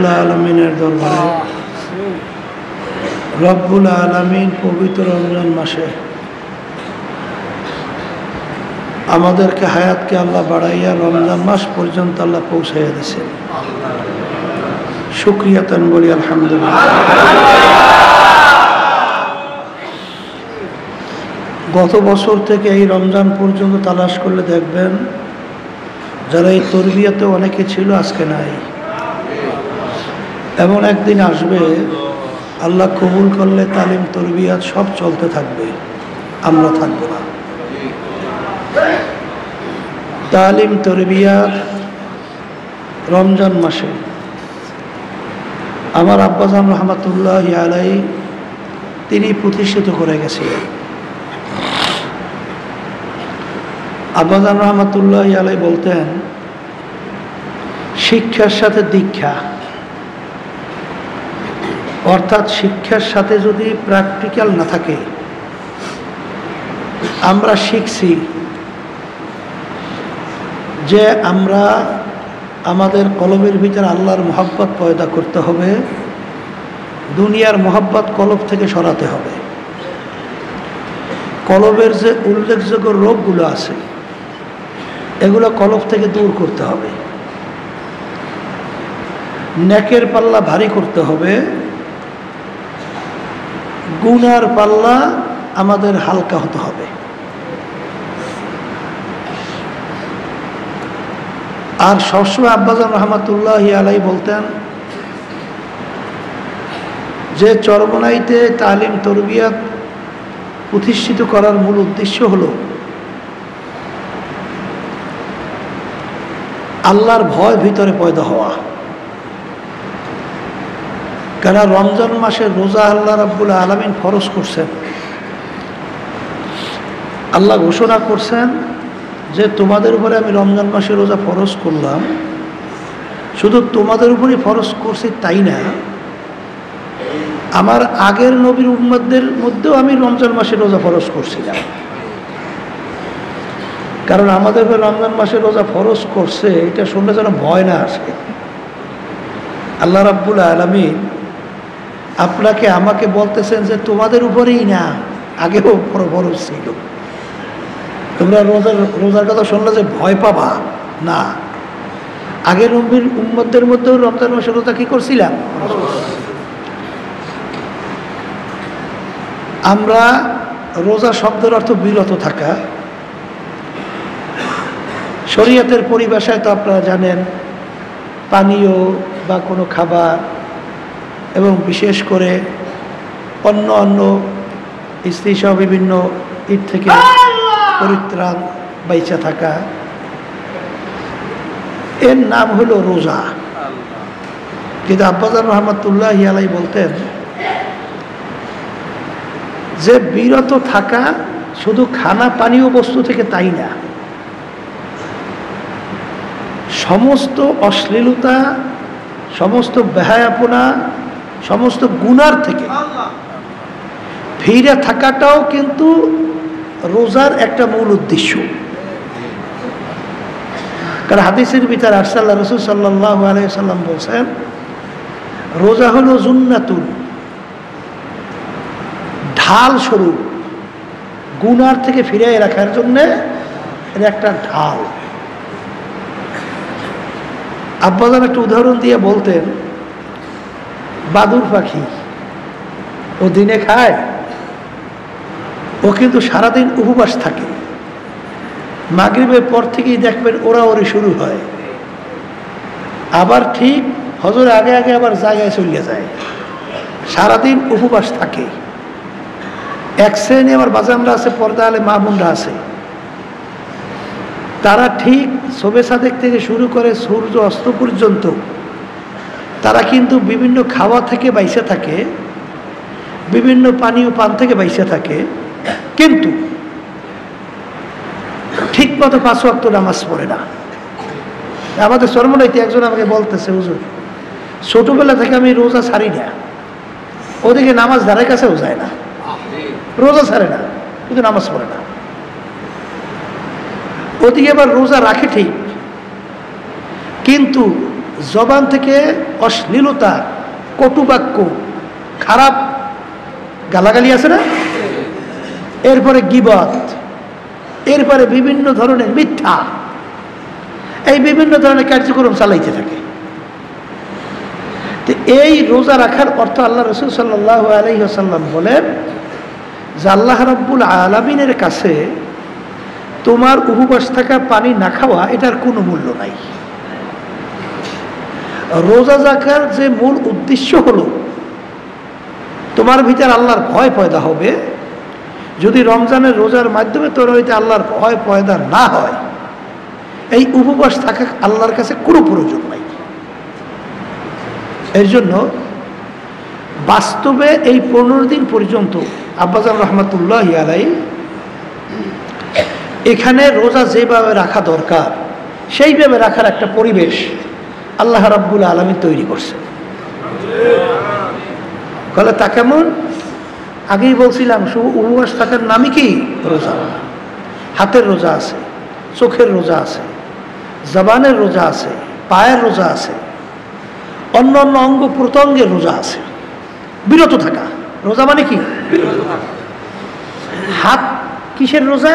রব্বুল আলামিনের দরবারে রব্বুল আলামিন পবিত্র রমজান মাসে আমাদেরকে হায়াতকে আল্লাহ বাড়াইয়া রমজান মাস পর্যন্ত আল্লাহ পৌঁছাইয়া দিয়েছেন। শুকরিয়াতান বলি আলহামদুলিল্লাহ। গত বছর থেকে এই রমজান পর্যন্ত তালাশ করলে দেখবেন যারা এই তরবিয়াতে অনেকে ছিল আজকে নাই। এমন একদিন আসবে আল্লাহ কবুল করলে তালিম তরবিয়াত সব চলতে থাকবে, আমরা থাকব না। তালিম তরবিয়াত রমজান মাসে আমার আব্বাজান রহমাতুল্লাহ আলাই তিনি প্রতিষ্ঠিত করে গেছিলেন। আব্বাজান রহমাতুল্লাহ আলাই বলতেন, শিক্ষার সাথে দীক্ষা, অর্থাৎ শিক্ষার সাথে যদি প্র্যাকটিক্যাল না থাকে, আমরা শিখছি যে আমরা আমাদের কলবের ভিতরে আল্লাহর মহব্বত পয়দা করতে হবে, দুনিয়ার মহব্বত কলব থেকে সরাতে হবে। কলবের যে উল্লেখযোগ্য রোগগুলো আছে এগুলো কলব থেকে দূর করতে হবে। নেকের পাল্লা ভারী করতে হবে, গুনার পাল্লা আমাদের হালকা হতে হবে। আর সবসময় আব্বাজান রহমাতুল্লাহ আলাই বলতেন যে চরমনাইতে তালিম তরবিয়াত প্রতিষ্ঠিত করার মূল উদ্দেশ্য হলো আল্লাহর ভয় ভিতরে পয়দা হওয়া। কেন রমজান মাসে রোজা আল্লাহ রাব্বুল আলামিন ফরজ করছেন। আল্লাহ ঘোষণা করছেন যে তোমাদের উপরে আমি রমজান মাসে রোজা ফরজ করলাম, শুধু তোমাদের উপরই ফরজ করছি তাই না, আমার আগের নবীর উম্মতদের মধ্যেও আমি রমজান মাসে রোজা ফরজ করছিলাম। কারণ আমাদের উপরে রমজান মাসে রোজা ফরজ করছে এটা শুনলে যেন ভয় না আসে। আল্লাহ রাব্বুল আলামিন আপনাকে আমাকে বলতেছেন যে তোমাদের উপরেই না, আগেও ফরজ ছিল। তোমরা রোজার কথা শুনলে যে ভয় পাবা না, আগের নবীর উম্মতদের মধ্যেও রমজান মাসে রোজা কি করছিলাম। আমরা রোজা শব্দের অর্থ বিরত থাকা। শরীয়তের পরিভাষায় তো আপনারা জানেন পানীয় বা কোনো খাবার এবং বিশেষ করে অন্য স্ত্রী সহ বিভিন্ন ঈদ থেকে পরিত্রাণ বাইচা থাকা, এর নাম হলো রোজা। কিন্তু আব্বাজান রহমাতুল্লাহ আলাই বলতেন যে বিরত থাকা শুধু খানা পানীয় বস্তু থেকে তাই না, সমস্ত অশ্লীলতা, সমস্ত বেহায়াপনা, সমস্ত গুনার থেকে ফিরে থাকাটাও কিন্তু রোজার একটা মূল উদ্দেশ্য। কারণ হাদিসের ভিতরে আরসাল্লাহ রাসূল সাল্লাল্লাহু আলাইহি সাল্লাম বলছেন, রোজা হলো জুন্নাতুন, ঢাল স্বরূপ, গুনার থেকে ফিরে রাখার জন্য এটা একটা ঢাল। আব্বাজান একটা উদাহরণ দিয়ে বলতেন, বাদুর পাখি ও দিনে খায়, ও কিন্তু সারাদিন উপবাস থাকে, মাগরিবের পর থেকেই দেখবেন ওড়াওড়ি শুরু হয়, আবার ঠিক হজর আগে আগে আবার জায়গায় চলে যায়, সারাদিন উপবাস থাকে। এক শ্রেণী আমার বাজানরা আছে, পর্দা আলে মা বোনরা আছে, তারা ঠিক শোবে সাদেক থেকে শুরু করে সূর্য অস্ত পর্যন্ত তারা কিন্তু বিভিন্ন খাওয়া থেকে বাইসে থাকে, বিভিন্ন পানীয় পান থেকে বাইসে থাকে, কিন্তু ঠিক মতো 5 ওয়াক্ত নামাজ পড়ে না। আমাদের চরমনাইতে একজন আমাকে বলতেছে, হুজুর ছোটবেলা থেকে আমি রোজা ছাড়ি না, ওদিকে নামাজ ধারে কাছেও যায় না, রোজা ছাড়ে না কিন্তু নামাজ পড়ে না, ওদিকে আবার রোজা রাখে ঠিক, কিন্তু জবান থেকে অশ্লীলতা, কটুবাক্য, খারাপ গালাগালি আছে না, এরপরে গীবত, এরপরে বিভিন্ন ধরনের মিথ্যা, এই বিভিন্ন ধরনের কার্যক্রম চালাইতে থাকে। তো এই রোজা রাখার অর্থ আল্লাহ রসুল সাল্লাল্লাহু আলাইহি ওয়াসাল্লাম বলেন যে আল্লাহ রাব্বুল আলামিনের কাছে তোমার উপবাস থাকা, পানি না খাওয়া, এটার কোনো মূল্য নাই। রোজা রাখার যে মূল উদ্দেশ্য হলো তোমার ভিতরে আল্লাহর ভয় পয়দা হবে। যদি রমজানের রোজার মাধ্যমে তোর হইতে আল্লাহর ভয় পয়দা না হয়, এই উপবাস থাকা আল্লাহর কাছে কোনো প্রয়োজন নাই। এর জন্য বাস্তবে এই 15 দিন পর্যন্ত আব্বাজান রহমাতুল্লাহি আলাইহি এখানে রোজা যেভাবে রাখা দরকার সেইভাবে রাখার একটা পরিবেশ আল্লাহ রাব্বুল আলামিন তৈরি করছে। বলে তা কেমন? আগেই বলছিলাম, শুধু উপবাস থাকার নামই কি? রোজা। হাতের রোজা আছে, চোখের রোজা আছে, জবানের রোজা আছে, পায়ের রোজা আছে, অন্য অন্য অঙ্গ প্রত্যঙ্গের রোজা আছে। বিরত থাকা রোজা মানে কি? বিরত থাকা। হাত কিসের রোজা?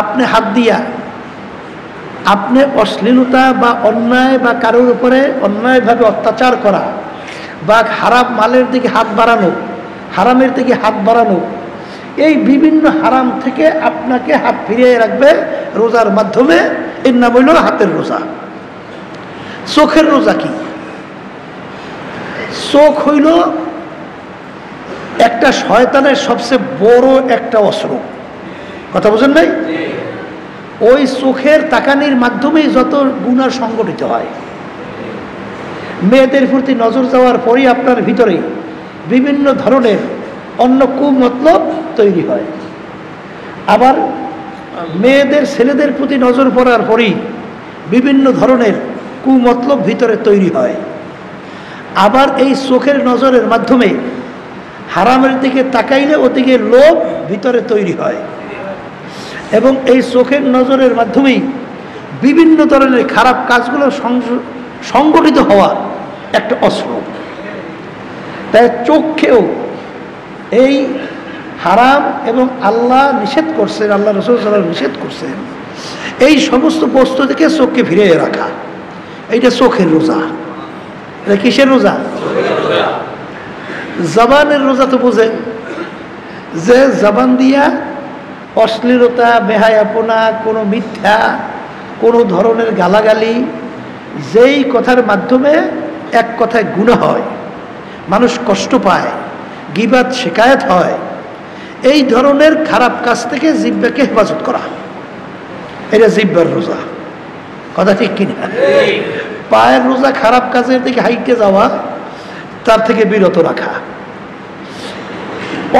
আপনি হাত দিয়া আপনি অশ্লীলতা বা অন্যায় বা কারোর উপরে অন্যায়ভাবে অত্যাচার করা বা হারাম মালের দিকে হাত বাড়ানো, হারামের দিকে হাত বাড়ানো, এই বিভিন্ন হারাম থেকে আপনাকে হাত ফিরিয়ে রাখবে রোজার মাধ্যমে। এর নাম হইল হাতের রোজা। চোখের রোজা কি? চোখ হইল একটা শয়তানের সবচেয়ে বড় একটা অস্ত্র। কথা বোঝেন নাই? ওই চোখের তাকানির মাধ্যমেই যত গুনাহ সংগঠিত হয়। মেয়েদের প্রতি নজর যাওয়ার পরই আপনার ভিতরে বিভিন্ন ধরনের অন্য কুমতলব তৈরি হয়। আবার মেয়েদের ছেলেদের প্রতি নজর পড়ার পরই বিভিন্ন ধরনের কুমতলব ভিতরে তৈরি হয়। আবার এই চোখের নজরের মাধ্যমে হারামের দিকে তাকাইলে ওদিকে লোভ ভিতরে তৈরি হয় এবং এই চোখের নজরের মাধ্যমেই বিভিন্ন ধরনের খারাপ কাজগুলো সংগঠিত হওয়া একটা অস্ত্র। তাই চোখকেও এই হারাম এবং আল্লাহ নিষেধ করছেন, আল্লাহ রাসূল সাল্লাল্লাহু আলাইহি ওয়াসাল্লাম নিষেধ করছেন, এই সমস্ত বস্তু থেকে চোখকে ফিরিয়ে রাখা, এইটা চোখের রোজা। এটা কিসের রোজা? জবানের রোজা তো বোঝেন, যে জবান দিয়া অশ্লীলতা, বেহায়াপনা, কোনো মিথ্যা, কোনো ধরনের গালাগালি, যেই কথার মাধ্যমে এক কথায় গুনাহ হয়, মানুষ কষ্ট পায়, গীবাত শিকায়াত হয়, এই ধরনের খারাপ কাজ থেকে জিহ্বাকে হেফাজত করা, এটা জিহ্বার রোজা। কথা ঠিক কিনা? পায়ের রোজা খারাপ কাজের দিকে হাইটে যাওয়া, তার থেকে বিরত রাখা।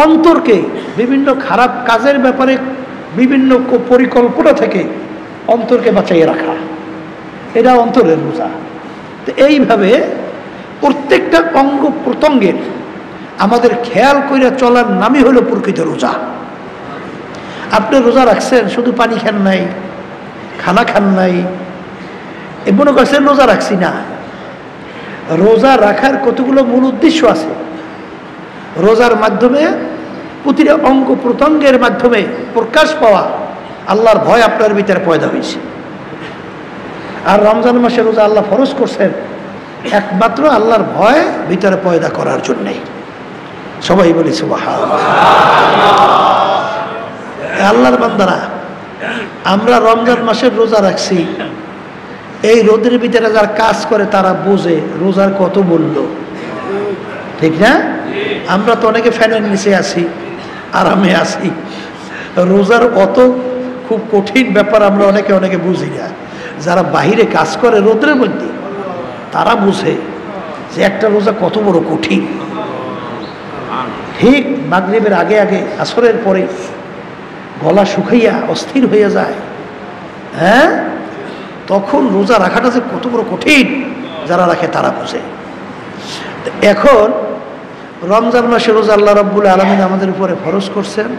অন্তরকে বিভিন্ন খারাপ কাজের ব্যাপারে বিভিন্ন পরিকল্পনা থেকে অন্তরকে বাঁচাইয়ে রাখা, এটা অন্তরের রোজা। তো এইভাবে প্রত্যেকটা অঙ্গ প্রত্যঙ্গের আমাদের খেয়াল করে চলার নামই হলো প্রকৃত রোজা। আপনি রোজা রাখছেন, শুধু পানি খান নাই, খানা খান নাই, এ মনে করছেন রোজা রাখছি না। রোজা রাখার কতগুলো মূল উদ্দেশ্য আছে। রোজার মাধ্যমে প্রতিটা অঙ্গ প্রত্যঙ্গের মাধ্যমে প্রকাশ পাওয়া আল্লাহর ভয় আপনার ভিতরে পয়দা হয়েছে। আর রমজান মাসে রোজা আল্লাহ ফরজ করছেন একমাত্র আল্লাহর ভয় ভিতরে পয়দা করার জন্যেই। সবাই বলি সুবহানাল্লাহ। আল্লাহর বান্দারা, আমরা রমজান মাসের রোজা রাখছি, এই রোদের ভিতরে যারা কাজ করে তারা বোঝে রোজার কত মূল্য, ঠিক না? আমরা তো অনেকে ফ্যানের নিচে আছি, আরামে আছি, রোজার অত খুব কঠিন ব্যাপার আমরা অনেকে বুঝি না। যারা বাহিরে কাজ করে রোদের মধ্যে, তারা বুঝে যে একটা রোজা কত বড় কঠিন। ঠিক মাগরিবের আগে আগে, আসরের পরে গলা শুকাইয়া অস্থির হয়ে যায়, হ্যাঁ, তখন রোজা রাখাটা যে কত বড় কঠিন যারা রাখে তারা বুঝে। এখন রমজান মাসে রোজা আল্লাহ রাব্বুল আলামিন আমাদের উপরে ফরজ করছেন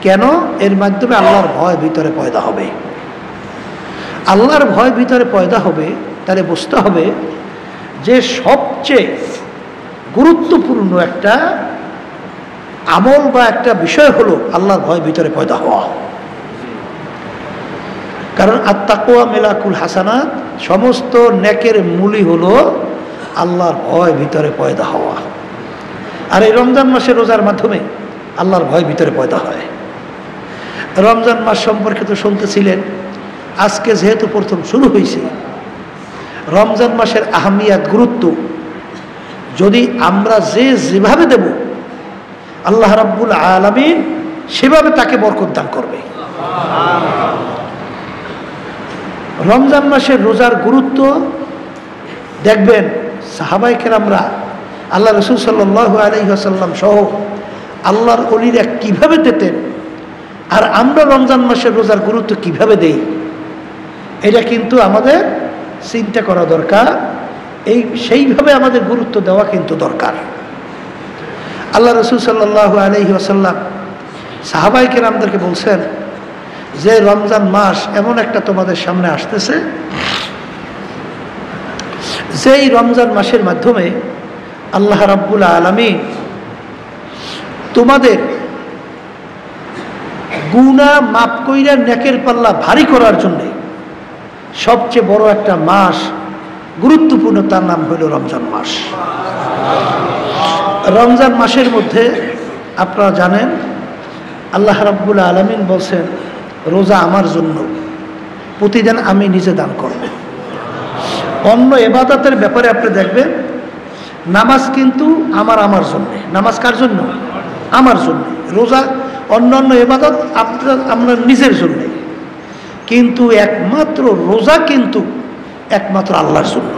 কেন? এর মাধ্যমে আল্লাহর ভয় ভিতরে পয়দা হবে। আল্লাহর ভয় ভিতরে পয়দা হবে, তাহলে বুঝতে হবে যে সবচেয়ে গুরুত্বপূর্ণ একটা আমল বা একটা বিষয় হলো আল্লাহর ভয় ভিতরে পয়দা হওয়া। কারণ আত্তাকওয়া মিলাকুল হাসানাত, সমস্ত নেকের মূলই হলো আল্লাহর ভয় ভিতরে পয়দা হওয়া। আর এই রমজান মাসে রোজার মাধ্যমে আল্লাহর ভয় ভিতরে পয়দা হয়। রমজান মাস সম্পর্কে তো শুনতেছিলেন, আজকে যেহেতু প্রথম শুরু হয়েছে, রমজান মাসের আহমিয়াত, গুরুত্ব যদি আমরা যেভাবে দেব, আল্লাহ রাব্বুল আলামিন সেভাবে তাকে বরকত দান করবে। রমজান মাসের রোজার গুরুত্ব দেখবেন সাহাবায়ে কেরামরা, আল্লাহ রাসূল সাল্লাল্লাহু আলাইহি ওয়াসাল্লাম সহ আল্লাহর ওলিরা কিভাবে দিতেন, আর আমরা রমজান মাসের রোজার গুরুত্ব কিভাবে দেই, এটা কিন্তু আমাদের চিন্তা করা দরকার। সেইভাবে আমাদের গুরুত্ব দেওয়া কিন্তু দরকার। আল্লাহ রাসূল সাল্লাল্লাহু আলাইহি ওয়াসাল্লাম সাহাবায়ে কেরামদেরকে বলছেন যে রমজান মাস এমন একটা তোমাদের সামনে আসতেছে, যেই রমজান মাসের মাধ্যমে আল্লাহ রাব্বুল আলামিন তোমাদের গুনাহ মাফ কইরা নেকের পাল্লা ভারী করার জন্য সবচেয়ে বড় একটা মাস, গুরুত্বপূর্ণ, তার নাম হলো রমজান মাস। রমজান মাসের মধ্যে আপনারা জানেন আল্লাহ রাব্বুল আলামিন বলছেন, রোজা আমার জন্য, প্রতিদিন আমি নিজে দান করব। অন্য ইবাদতের ব্যাপারে আপনি দেখবেন নামাজ কিন্তু আমার জন্য। নামাজ কার জন্য? আমার জন্য। রোজা অন্যান্য ইবাদত আমরা নিজের জন্য, কিন্তু একমাত্র রোজা কিন্তু একমাত্র আল্লাহর জন্য।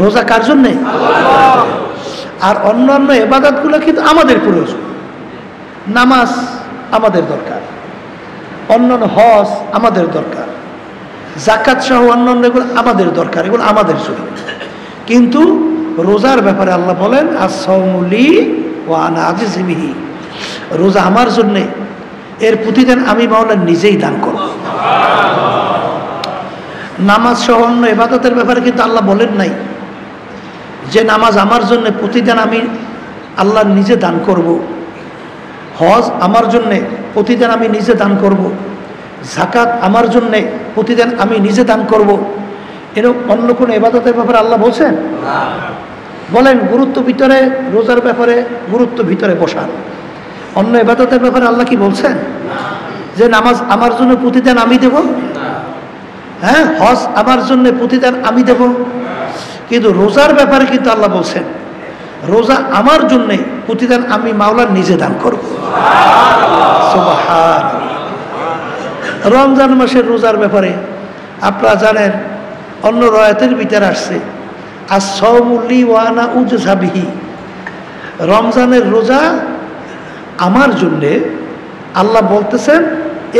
রোজা কার জন্যে? আর অন্যান্য ইবাদতগুলো কিন্তু আমাদের প্রয়োজন। নামাজ আমাদের দরকার, অন্যান্য হজ আমাদের দরকার, যাকাত সহ অন্যান্য এগুলো আমাদের দরকার, এগুলো আমাদের জন্য। কিন্তু রোজার ব্যাপারে আল্লাহ বলেন, আস-সাওমু লি ওয়া আনা আজজি বিহি, রোজা আমার জন্যে, এর প্রতিদিন আমি মাওলা নিজেই দান করব। নামাজ সহ অন্য ইবাদতের ব্যাপারে কিন্তু আল্লাহ বলেন নাই যে নামাজ আমার জন্য, প্রতিদিন আমি আল্লাহ নিজে দান করব। হজ আমার জন্যে, প্রতিদিন আমি নিজে দান করব। যাকাত আমার জন্যে, প্রতিদিন আমি নিজে দান করব। এরকম অন্য কোনো ইবাদতের ব্যাপারে আল্লাহ বলছেন? বলেন গুরুত্ব ভিতরে, রোজার ব্যাপারে গুরুত্ব ভিতরে বসান। অন্য ইবাদতের ব্যাপারে আল্লাহ কি বলছেন যে নামাজ আমার জন্য প্রতিদিন আমি দেব? হ্যাঁ, হজ আমার জন্য প্রতিদিন আমি দেব। কিন্তু রোজার ব্যাপারে কিন্তু আল্লাহ বলছেন, রোজা আমার জন্য, প্রতিদিন আমি মাওলা নিজে দান করব। সুবহানাল্লাহ। রমজান মাসের রোজার ব্যাপারে আপনারা জানেন অন্য রয়াতের ভিতরে আসছে, আস-সাওমু লি ওয়া আনা উজজা বিহি, রমজানের রোজা আমার জন্যে, আল্লাহ বলতেছেন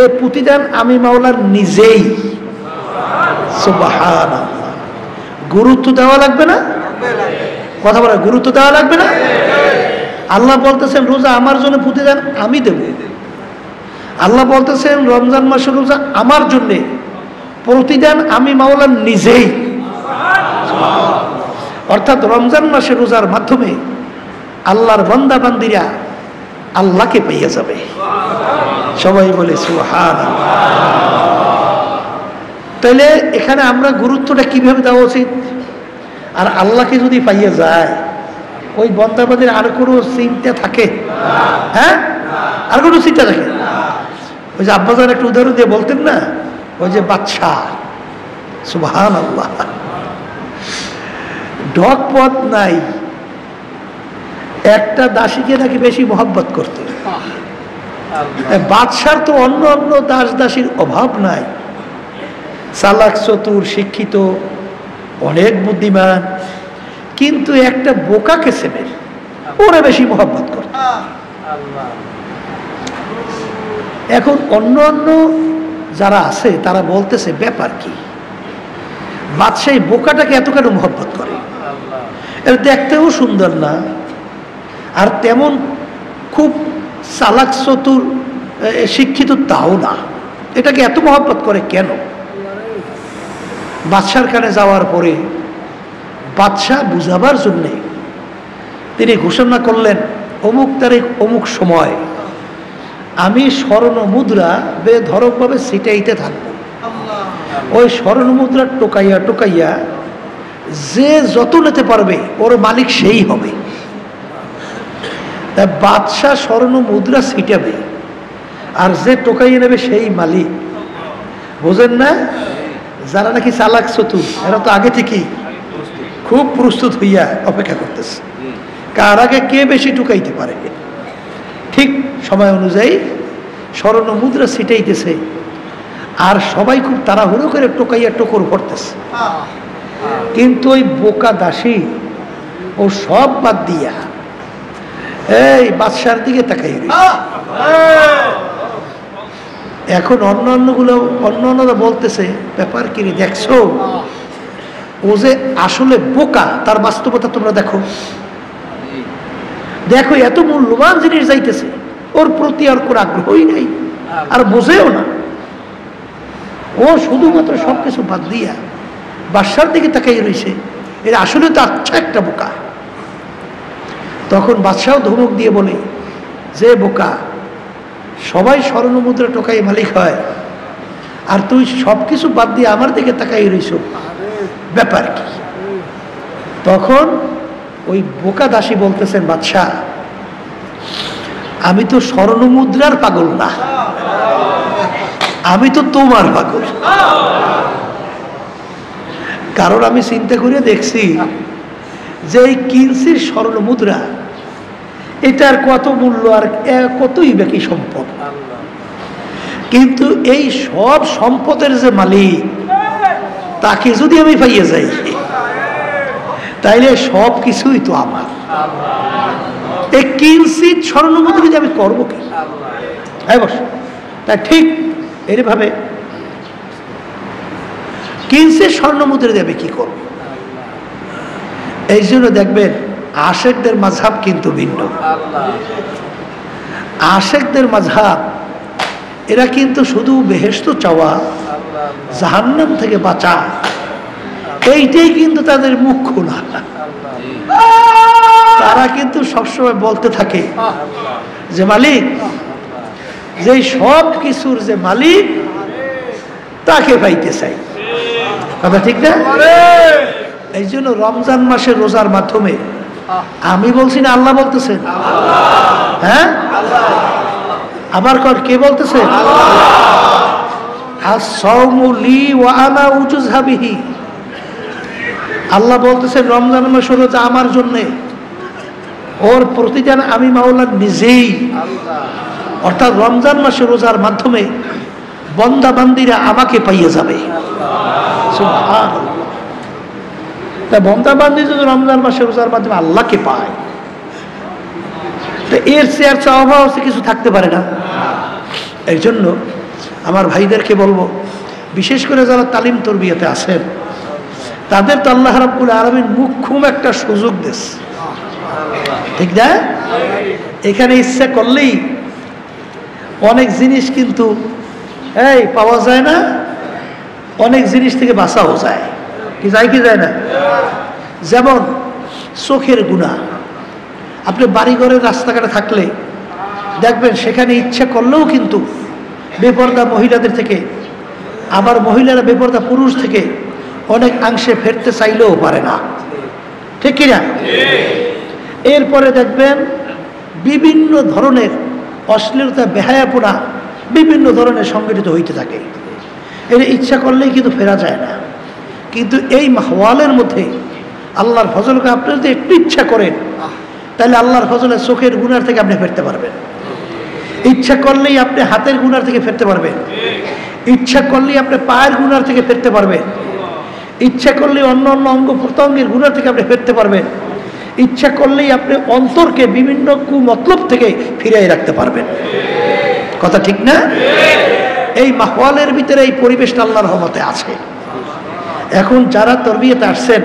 এ প্রতিদিন আমি মাওলার নিজেই। সুবহানাল্লাহ। গুরুত্ব দেওয়া লাগবে না? কথা বলা, গুরুত্ব দেওয়া লাগবে না? আল্লাহ বলতেছেন রোজা আমার জন্য, প্রতিদিন আমি দেব। আল্লাহ বলতেছেন রমজান মাসের রোজা আমার জন্যে, প্রতিদিন আমি মাওলার নিজেই। অর্থাৎ রমজান মাসের রোজার মাধ্যমে আল্লাহর বান্দা বান্দিরা আল্লাহকে পেয়ে যাবে। সবাই বলে সুবহানাল্লাহ। তাহলে এখানে আমরা গুরুত্বটা কিভাবে দেওয়া উচিত? আর আল্লাহকে যদি পাইয়ে যায়, ওই বান্দাবাদের আর কোনো চিন্তা থাকে? হ্যাঁ, আর কোনো চিন্তা থাকে? ওই যে আব্বাজান একটা উদাহরণ দিয়ে বলতেন না, ওই যে বাদশা, সুবহানাল্লাহ, ঢক পথ নাই, একটা দাসীকে নাকি বেশি মহব্বত করতে। বাদশার তো অন্য অন্য দাস দাসীর অভাব নাই, চালাক, চতুর, শিক্ষিত, অনেক বুদ্ধিমান, কিন্তু একটা বোকাকে ছেলে ওরা বেশি মহব্বত করত। এখন অন্য অন্য যারা আছে তারা বলতেছে ব্যাপার কি, বাদশাহী বোকাটাকে এত কেন মহব্বত করে? এর দেখতেও সুন্দর না, আর তেমন খুব চালাক, চতুর, শিক্ষিত তাও না, এটাকে এত মহব্বত করে কেন? বাদশার কানে যাওয়ার পরে বাদশাহ বুঝাবার জন্যে তিনি ঘোষণা করলেন, অমুক তারিখ অমুক সময় আমি স্বর্ণ মুদ্রা বেধড়কভাবে ছিটাইতে থাকবো। ওই স্বর্ণ মুদ্রা টোকাইয়া টোকাইয়া যে যত নিতে পারবে ওর মালিক সেই হবে। তাই বাদশাহ স্বর্ণ মুদ্রা ছিটাবে আর যে টোকাইয়া নেবে সেই মালিক। বোঝেন না? যারা নাকি চালাক চতুর এরা তো আগে থেকেই খুব প্রস্তুত হইয়া অপেক্ষা করতেছে কার আগে কে বেশি টোকাইতে পারে। ঠিক সময় অনুযায়ী স্বর্ণ মুদ্রা ছিটাইতেছে আর সবাই খুব তাড়াহুড়ো করে টোকাইয়া টোকর করতেছে। কিন্তু ওই বোকা দাসী ও সব বাদ দিয়া এই বাদশার দিকে তাকাই। এখন অন্যান্যরা বলতেছে, ব্যাপার কি রে, দেখছো ও যে আসলে বোকা, তার বাস্তবতা তোমরা দেখো। দেখো এত মূল্যবান জিনিস যাইতেছে, ওর প্রতি আর কোনো আগ্রহই নেই, আর বোঝেও না। ও শুধুমাত্র সবকিছু বাদ দিয়া বাদশার দিকে তাকাই রয়েছে। এরা আসলে তো আচ্ছা একটা বোকা। তখন বাদশাও ধমক দিয়ে বলে, যে বোকা, সবাই স্বর্ণ মুদ্রা টোকাই মালিক হয় আর তুই সবকিছু বাদ দিয়ে আমার দিকে তাকাই রইছ, ব্যাপার কি? তখন ওই বোকা দাসী বলতেছেন, বাদশাহ আমি তো স্বর্ণ মুদ্রার পাগল না, আমি তো তোমার পাগল। কারণ আমি চিন্তা করে দেখছি যে এই কিঞ্চির স্বর্ণ মুদ্রা এটার কত মূল্য আর কতই বাকি সম্পদ, কিন্তু এই সব সম্পদের যে মালিক তাকে যদি আমি পাইয়ে যাই তাইলে সব কিছুই তো আমার। এই কিঞ্চিত স্বর্ণ মুদ্রা যদি আমি করবো কি? হ্যাঁ বস, তাই ঠিক এইভাবে কিঞ্চিত স্বর্ণ মুদ্রা দেবে কি করবো? এই জন্য দেখবেন আশেকদের মাযহাব কিন্তু ভিন্ন। আশেকদের মাযহাব এরা কিন্তু শুধু বেহেশত চাওয়া, জাহান্নাম থেকে বাঁচা, এইটাই কিন্তু তাদের মুখ খোলা। তারা কিন্তু সবসময় বলতে থাকে যে মালিক, যে সব কিছুর যে মালিক তাকে পাইতে চাই। কথা ঠিক না? এই জন্য রমজান মাসে রোজার মাধ্যমে, আমি বলছি না, আল্লাহ বলতেছেন। হ্যাঁ, আবার কে বলতেছে? আল্লাহ বলতেছেন রমজান মাসে রোজা আমার জন্যে, ওর প্রতিদান আমি মাওলা নিজেই। অর্থাৎ রমজান মাসে রোজার মাধ্যমে বন্দা বান্দিরা আমাকে পাইয়ে যাবে। সুবহানাল্লাহ। তা বন্দা বান্দি যদি রমজান মাসে রোজার মাধ্যমে আল্লাহকে পায়, তো এর চেয়ে চাওয়া কিছু থাকতে পারে না। এই জন্য আমার ভাইদেরকে বলবো, বিশেষ করে যারা তালিম তরবিয়াতে আছেন, তাদের তো আল্লাহ রাব্বুল আলামিন মুখ্যম একটা সুযোগ দিয়েছে, ঠিক না? এখানে ইচ্ছা করলেই অনেক জিনিস কিন্তু এই পাওয়া যায় না, অনেক জিনিস থেকে বাঁচাও যায়। কি যায় কি যায় না? যেমন চোখের গুনাহ। আপনি বাড়িঘরের রাস্তাঘাটে থাকলে দেখবেন সেখানে ইচ্ছা করলেও কিন্তু বেপরদা মহিলাদের থেকে, আবার মহিলারা বেপরদা পুরুষ থেকে অনেক অংশে ফেরতে চাইলেও পারে না, ঠিক কিনা? এরপরে দেখবেন বিভিন্ন ধরনের অশ্লীলতা, বেহায়াপনা বিভিন্ন ধরনের সংগঠিত হইতে থাকে। এর ইচ্ছা করলেই কিন্তু ফেরা যায় না। কিন্তু এই মাহওয়ালের মধ্যে আল্লাহর ফজলকে আপনি যদি একটু ইচ্ছা করেন, তাহলে আল্লাহর ফজলে চোখের গুনার থেকে আপনি ফিরতে পারবেন। ইচ্ছা করলেই আপনি হাতের গুনার থেকে ফিরতে পারবেন। ইচ্ছা করলেই আপনি পায়ের গুনার থেকে ফিরতে পারবেন। ইচ্ছা করলেই অন্য অন্য অঙ্গ প্রত্যঙ্গের গুনার থেকে আপনি ফিরতে পারবেন। ইচ্ছা করলেই আপনি অন্তরকে বিভিন্ন কুমতলব থেকে ফিরিয়ে রাখতে পারবেন। কথা ঠিক না? এই মাহওয়ালের ভিতরে এই পরিবেশটা আল্লাহর রহমতে আছে। এখন যারা তরবিয়াতে আসছেন,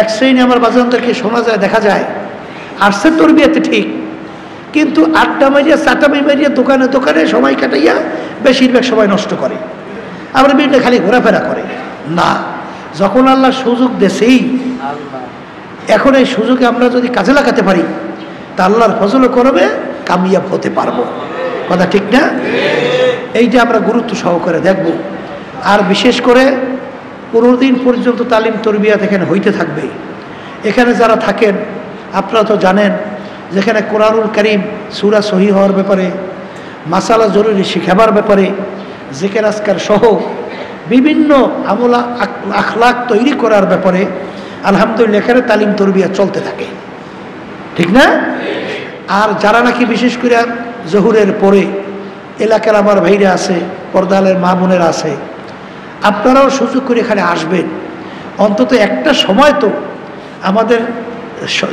এক শ্রেণী আমার বাজানদেরকে শোনা যায়, দেখা যায় আসছে তরবিয়াতে ঠিক, কিন্তু আড্ডা মারিয়া চাটামি মারিয়া দোকানে দোকানে সময় কাটাইয়া বেশিরভাগ সময় নষ্ট করে, আবার বিভিন্ন খালি ঘোরাফেরা করে। না, যখন আল্লাহ সুযোগ দেশেই এখন এই সুযোগে আমরা যদি কাজে লাগাতে পারি তা আল্লাহর ফজলও করবে, কামিয়াব হতে পারবো। কথা ঠিক না? এইটা আমরা গুরুত্ব সহকারে দেখব। আর বিশেষ করে 15 দিন পর্যন্ত তালিম তরবিয়াত এখানে হইতে থাকবে। এখানে যারা থাকেন আপনারা তো জানেন, যেখানে কোরআনুল কারীম সূরা সহিহ হওয়ার ব্যাপারে, মাসালা জরুরি শিখাবার ব্যাপারে, জিকির আজকার সহ বিভিন্ন আমলা আখলাক তৈরি করার ব্যাপারে আলহামদুলিল্লাহ এখানে তালিম তরবিয়া চলতে থাকে, ঠিক না? আর যারা নাকি বিশেষ করে জহুরের পরে এলাকার আমার ভাইরা আছে, পর্দালের মা বোনেরা আছে, আপনারাও সুযোগ করে এখানে আসবেন। অন্তত একটা সময় তো আমাদের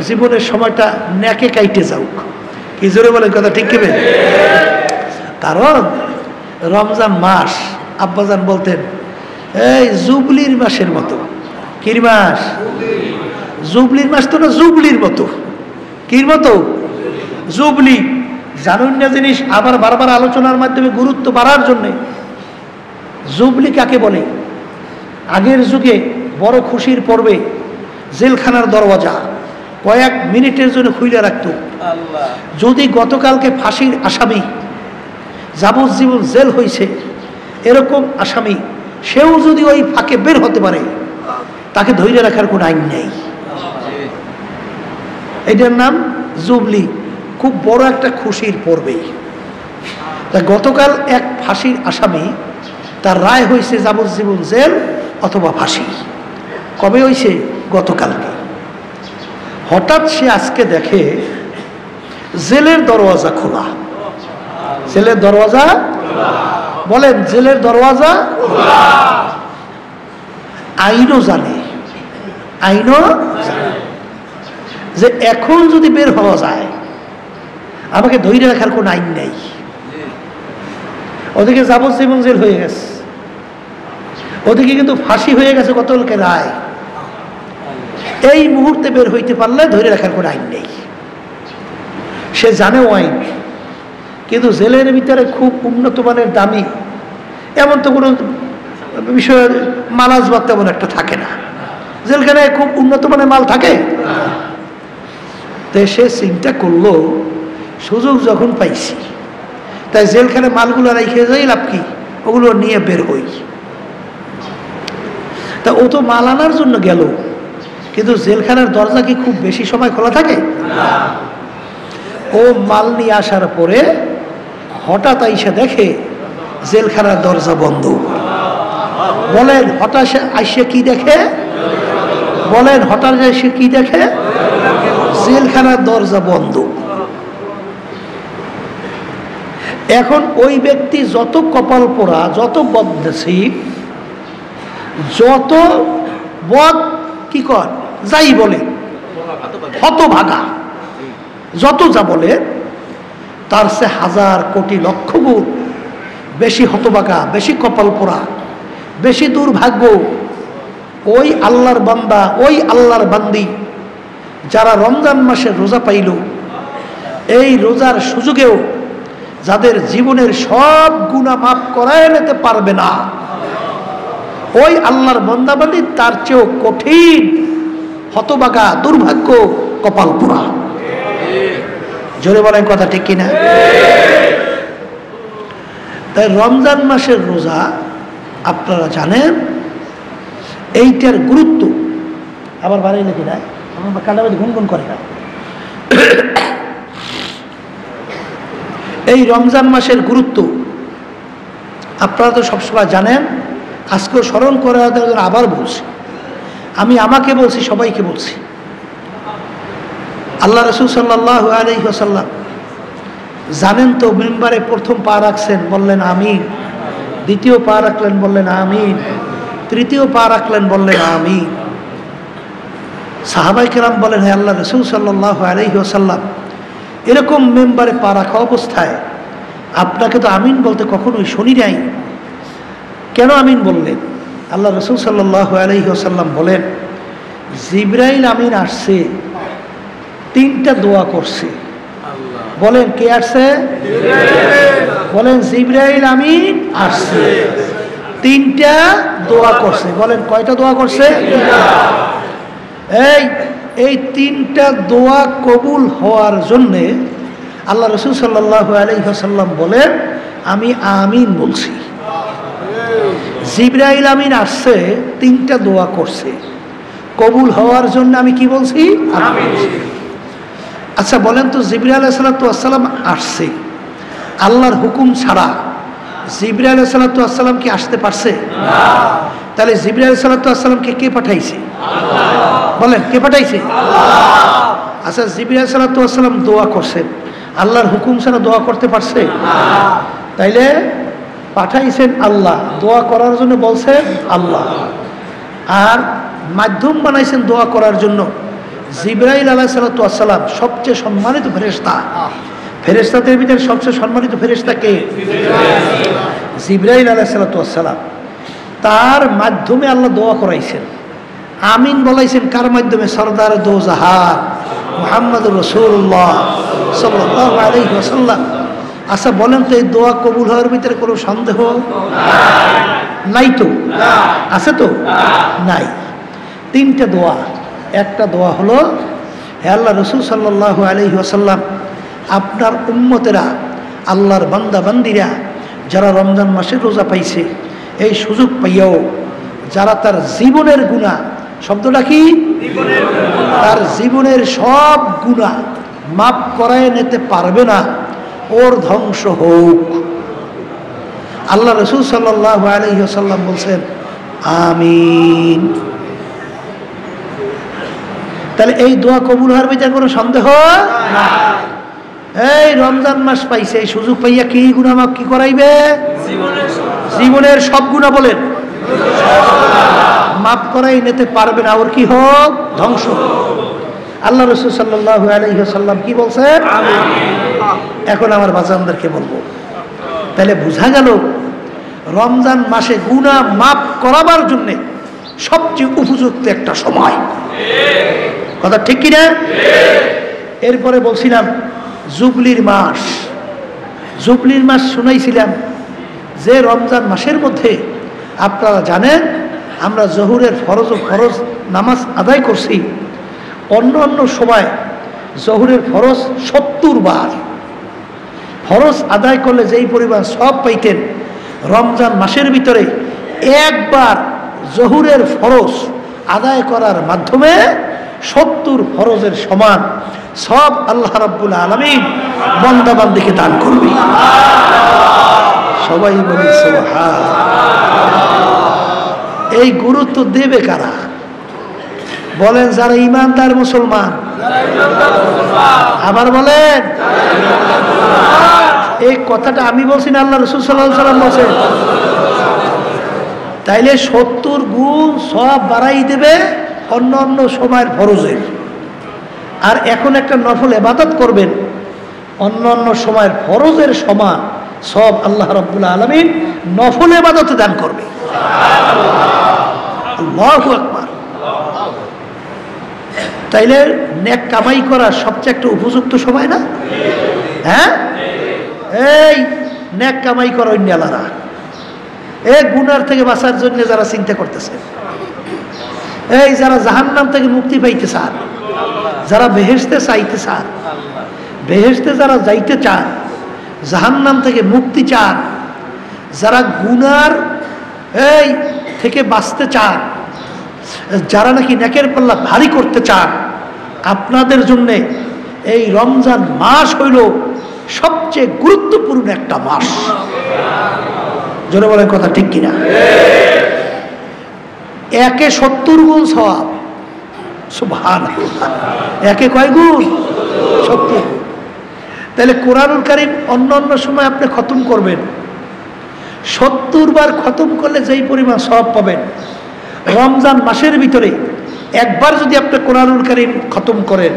জীবনের সময়টা ন্যাকে কাইটে যাওক। কি জোরে বলেন কথা ঠিক কেবে? কারণ রমজান মাস আব্বাজান বলতেন এই জুবলির মাসের মতো। কির মাস? জুবলির মাস তো না, জুবলির মতো। কির মতো? জুবলি। জানুন না জিনিস, আবার বারবার আলোচনার মাধ্যমে গুরুত্ব বাড়ার জন্যে। জুবলি কাকে বলে? আগের যুগে বড় খুশির পর্বে জেলখানার দরওয়াজা কয়েক মিনিটের জন্য খুলে রাখত। যদি গতকালকে ফাঁসির আসামি, যাবজ্জীবন জেল হয়েছে এরকম আসামি, সেও যদি ওই ফাঁকে বের হতে পারে তাকে ধরে রাখার কোনো আইন নেই। এটার নাম জুবলি। খুব বড় একটা খুশির পর্বে। তা গতকাল এক ফাঁসির আসামি, তার রায় হয়েছে যাবজ্জীবন জেল অথবা ফাঁসি। কবে হয়েছে? গতকালকে। হঠাৎ সে আজকে দেখে জেলের দরওয়াজা খোলা। জেলের দরওয়াজা বলেন, জেলের দরওয়াজা আইনও জানে, আইনও যে এখন যদি বের হওয়া যায় আমাকে ধরে রাখার কোন আইন নেই। ওদিকে যাবজ্জীবন জেল হয়ে গেছে, ওদিকে কিন্তু ফাঁসি হয়ে গেছে গতকালকে রায়। এই মুহূর্তে বের হইতে পারলে ধরে রাখার কোনো আইন নেই। সে জানেও আইন, কিন্তু জেলের ভিতরে খুব উন্নত মানের দামি এমন তো কোনো বিষয় মালাজবাদ তেমন একটা থাকে না। জেলখানায় খুব উন্নত মানের মাল থাকে। তাই সে চিন্তা করলো সুযোগ যখন পাইছি তাই জেলখানায় মালগুলো রেখে যাই লাভ কি, ওগুলো নিয়ে বের হই। তা ও তো মাল আনার জন্য গেল, কিন্তু জেলখানার দরজা কি খুব বেশি সময় খোলা থাকে? ও মাল নিয়ে আসার পরে হঠাৎ আইসা দেখে জেলখানার দরজা বন্ধ। বলেন হঠাৎ আইসে কি দেখে? বলেন হঠাৎ আইসে কি দেখে? জেলখানার দরজা বন্ধ। এখন ওই ব্যক্তি যত কপাল পোড়া, যত বদনসিব, যত বদ কি কর যাই বলে, হতভাগা যত যা বলে, তার সে হাজার কোটি লক্ষ গুণ বেশি হতভাগা, বেশি কপাল পোড়া, বেশি দুর্ভাগ্য ওই আল্লাহর বান্দা, ওই আল্লাহর বান্দি যারা রমজান মাসে রোজা পাইল, এই রোজার সুযোগেও যাদের জীবনের সব গুনাহ মাফ করায় নিতে পারবে না, ওই আল্লাহর বান্দাবান্দি তার চেয়েও কঠিন হতভাগা, দুর্ভাগ্য, কপাল পোড়া। জোরে বলেন কথা ঠিক কিনা? তাই রমজান মাসের রোজা আপনারা জানেন এইটার গুরুত্ব। আবার বাড়াইলে কিনা আমার কাটাবাদি গুনগুন করে না। এই রমজান মাসের গুরুত্ব আপনারা তো সবসময় জানেন। আজকেও স্মরণ করে আবার বলছি, আমি আমাকে বলছি, সবাইকে বলছি। আল্লাহ রাসূল সাল্লাল্লাহু আলাইহি ওয়াসাল্লাম জানেন তো, মিম্বারে প্রথম পা রাখছেন, বললেন আমিন। দ্বিতীয় পা রাখলেন, বললেন আমিন। তৃতীয় পা রাখলেন, বললেন আমিন। সাহাবায়ে কেরাম বলেন, হে আল্লাহ রাসূল সাল্লাল্লাহু আলাইহি ওয়াসাল্লাম, এরকম মিম্বারে পা রাখা অবস্থায় আপনাকে তো আমিন বলতে কখনোই শুনি নাই, কেন আমিন বললেন? আল্লাহ রাসূল সাল্লাল্লাহু আলাইহি ওয়াসাল্লাম বলেন, জিবরাইল আমিন আসছে, তিনটা দোয়া করছে। বলেন কে আসছে? বলেন জিবরাইল আমিন আসছে, তিনটা দোয়া করছে। বলেন কয়টা দোয়া করছে? এই এই তিনটা দোয়া কবুল হওয়ার জন্যে আল্লাহ রসুল সাল্লাল্লাহু আলাইহি ওয়াসাল্লাম বলেন, আমি আমিন বলছি। জিবরাইল আমিন আসছে, তিনটা দোয়া করছে, কবুল হওয়ার জন্য আমি কি বলছি? আমিন। আচ্ছা বলেন তো, জিবরাইল আলাইহিস সালাম আসছে, আল্লাহর হুকুম ছাড়া জিবরাইল আলাইহিস সালাম কি আসতে পারছে? না। তাহলে জিবরাইল আলাইহিস সালামকে কে পাঠাইছে? আল্লাহ। বলেন, কে পাঠাইছে? আল্লাহ। আচ্ছা, জিবরাইল আলাইহিস সালাম দোয়া করছেন, আল্লাহর হুকুম ছাড়া দোয়া করতে পারছে? না। তাইলে পাঠাইছেন আল্লাহ, দোয়া করার জন্য বলছেন আল্লাহ, আর মাধ্যম বানাইছেন দোয়া করার জন্য জিবরাইল আলাইহিস সালাম, সবচেয়ে সম্মানিত ফেরেশতা। ফেরেশতাদের ভিতরে সবচেয়ে সম্মানিত ফেরেশতা কে? জিবরাইল আলাইহিস সালাম। তার মাধ্যমে আল্লাহ দোয়া করাইছেন, আমিন বলাইছেন কার মাধ্যমে? সরদার দো জাহান মুহাম্মদুর রাসূলুল্লাহ সাল্লাল্লাহু আলাইহি ওয়াসাল্লাম। আচ্ছা বলেন তো, এই দোয়া কবুল হওয়ার ভিতরে কোনো সন্দেহ নাই তো? আছে তো? নাই। তিনটা দোয়া। একটা দোয়া হলো, হে আল্লাহ রসুল সাল্লাল্লাহু আলাইহি ওয়াসাল্লাম, আপনার উম্মতেরা, আল্লাহর বান্দা বান্দিরা যারা রমজান মাসের রোজা পাইছে, এই সুযোগ পাইয়াও যারা তার জীবনের গুনাহ, শব্দটা কি? তার জীবনের সব গুনাহ মাফ করায় নিতে পারবে না, ওর ধ্বংস হোক। আল্লাহ রসুল সাল্লাল্লাহু আলাইহি ওয়াসাল্লাম বলছেন আমিন। তাহলে এই দোয়া কবুল হওয়ার ভিতরে কোনো সন্দেহ না। এই রমজান মাস পাইছে, এই সুযোগ পাইয়া কি গুনাহ মাফ কি করাইবে? জীবনের সব গুনাহ বলেন মাফ করাই নিতে পারবে না, ওর কি হোক? ধ্বংস হোক। আল্লাহ রসুল সাল্লাল্লাহু আলাইহি ওয়াসাল্লাম কি বলছেন? এখন আমার বাজানদেরকে বলবো, তাহলে বোঝা গেল রমজান মাসে গুনাহ মাফ করাবার জন্য সবচেয়ে উপযুক্ত একটা সময়। কথা ঠিক কিনা? এরপরে বলছিলাম জুবলির মাস। জুবলির মাস শুনাইছিলাম যে রমজান মাসের মধ্যে আপনারা জানেন আমরা জহুরের ফরজ নামাজ আদায় করছি। অন্য অন্য সময় জহুরের ফরজ 70 বার। ফরজ আদায় করলে যেই পরিমাণ সব পাইতেন, রমজান মাসের ভিতরে একবার জহুরের ফরজ আদায় করার মাধ্যমে 70 ফরজের সমান সব আল্লাহ রাব্বুল আলামিন বান্দা বান্দিকে দান করবে। সবাই বলি সুবহানাল্লাহ। এই গুরুত্ব দেবে কারা? বলেন যারা ইমানদার মুসলমান। আবার বলেন, এই কথাটা আমি বলছি না, আল্লাহ রাসূল সাল্লাল্লাহু আলাইহি ওয়াসাল্লাম বলেন। তাইলে 70 গুণ সব বাড়াই দেবে অন্য অন্য সময়ের ফরজের। আর এখন একটা নফল ইবাদত করবেন, অন্য অন্য সময়ের ফরজের সমান সব আল্লাহ রাব্বুল আলামিন নফল ইবাদতে দান করবে। আল্লাহু আকবার। তাইলে নেক কামাই করার সবচেয়ে একটা উপযুক্ত সময় না? হ্যাঁ, এই নেক কামাই করো ইন্ডিয়ালারা, এই গুনার থেকে বাঁচার জন্য যারা চিন্তা করতেছে, এই যারা জাহান্নাম থেকে মুক্তি পাইতে চান, যারা বেহেশতে চাইতে চান, বেহেশতে যারা যাইতে চান, জাহান্নাম থেকে মুক্তি চান, যারা গুনার এই থেকে বাঁচতে চান, যারা নাকি নেকের পাল্লা ভারী করতে চান, আপনাদের জন্য এই রমজান মাস হইল সবচেয়ে গুরুত্বপূর্ণ একটা মাস। জোরে বলেন কথা ঠিক কিনা? একে 70 গুণ সওয়াব। সুবহানাল্লাহ। একে কয় গুণ? 70। তাহলে কোরআনুল কারীম অন্য অন্য সময় আপনি খতম করবেন, 70 বার খতম করলে যেই পরিমাণ সওয়াব পাবেন, রমজান মাসের ভিতরে একবার যদি আপনি কোরআনুল কারীম খতম করেন,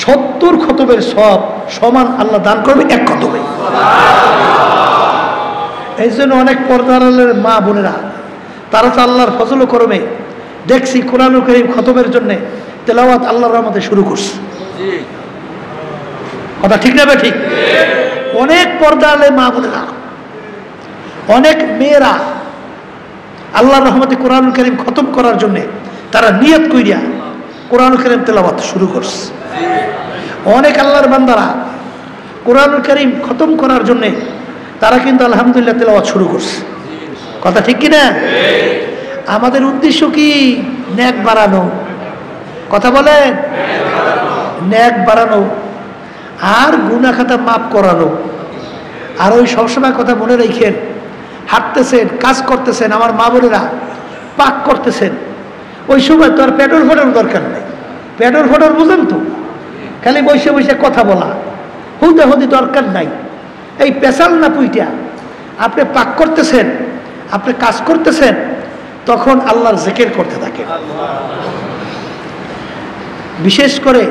70 খতমের সওয়াব সমান আল্লাহ দান করবে এক খতমে। এই জন্য অনেক পর্দার আলের মা বোনেরা, তারা তো আল্লাহর ফজল ও করমে দেখছি কোরআনুল কারীম খতমের জন্য তেলাওয়াত আল্লাহর রহমতে শুরু করছে। কথা ঠিক না? ঠিক। অনেক পর্দা আলের মা বোনেরা, অনেক মেয়েরা আল্লাহর রহমতে কোরআনুল কারীম খতম করার জন্য তারা নিয়ত কইরা কোরআন কারীম তেলাওয়াত শুরু করছে। অনেক আল্লাহর বান্দারা কোরআন কারীম খতম করার জন্যে তারা কিন্তু আলহামদুলিল্লাহ তেলাওয়াত শুরু করছে। কথা ঠিক কিনা? আমাদের উদ্দেশ্য কি? নেক বাড়ানো। কথা বলেন, নেক বাড়ানো আর গুনাহ খাতা মাফ করানো। আর ওই সবসময় কথা মনে রেখেন, হাঁটতেছেন, কাজ করতেছেন, আমার মা বোনেরা পাক করতেছেন, ওই সময় তো আর পেট্রোল ফোটার দরকার নেই। পেট্রোল ফোটার বুঝেন তো, খালি বসে বসে কথা বলা, হুদাহুদি দরকার নাই। এই পেশাল না পুইটা আপনি পাক করতেছেন, আপনি কাজ করতেছেন, তখন আল্লাহর জিকির করতে থাকেন। বিশেষ করে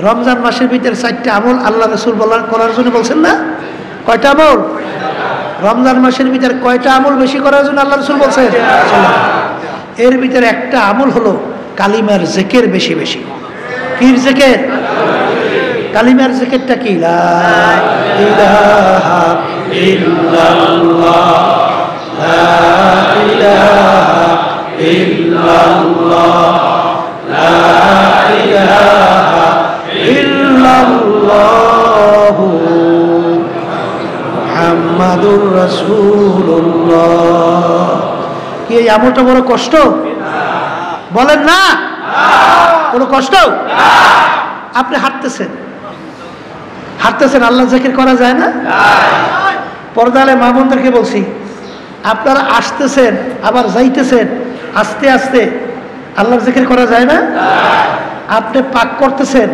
রমজান মাসের ভিতরে 4টা আমল আল্লাহ রাসূল করার জন্য বলছেন না? কয়টা আমল? রমজান মাসের ভিতরে কয়টা আমল বেশি করার জন্য আল্লাহ রাসূল বলছেন? এর ভিতরে একটা আমল হলো কালিমার জিকির বেশি বেশি। কির জিকির? কালিমার জিকিরটা কি? লা ইলাহা ইল্লাল্লাহ, লা ইলাহা ইল্লাল্লাহ, লা ইলাহা ইল্লাল্লাহ মুহাম্মাদুর রাসূলুল্লাহ। কি এই আমলটা বড় কষ্ট? বলেন না, কোনো কষ্ট? আপনি হাঁটতেছেন, আল্লাহ জিকির করা যায় না? পর্দালে মা বোনদেরকে বলছি, আপনারা আসতেছেন আবার যাইতেছেন, আস্তে আস্তে আল্লাহর জিকির করা যায় না? আপনি পাক করতেছেন,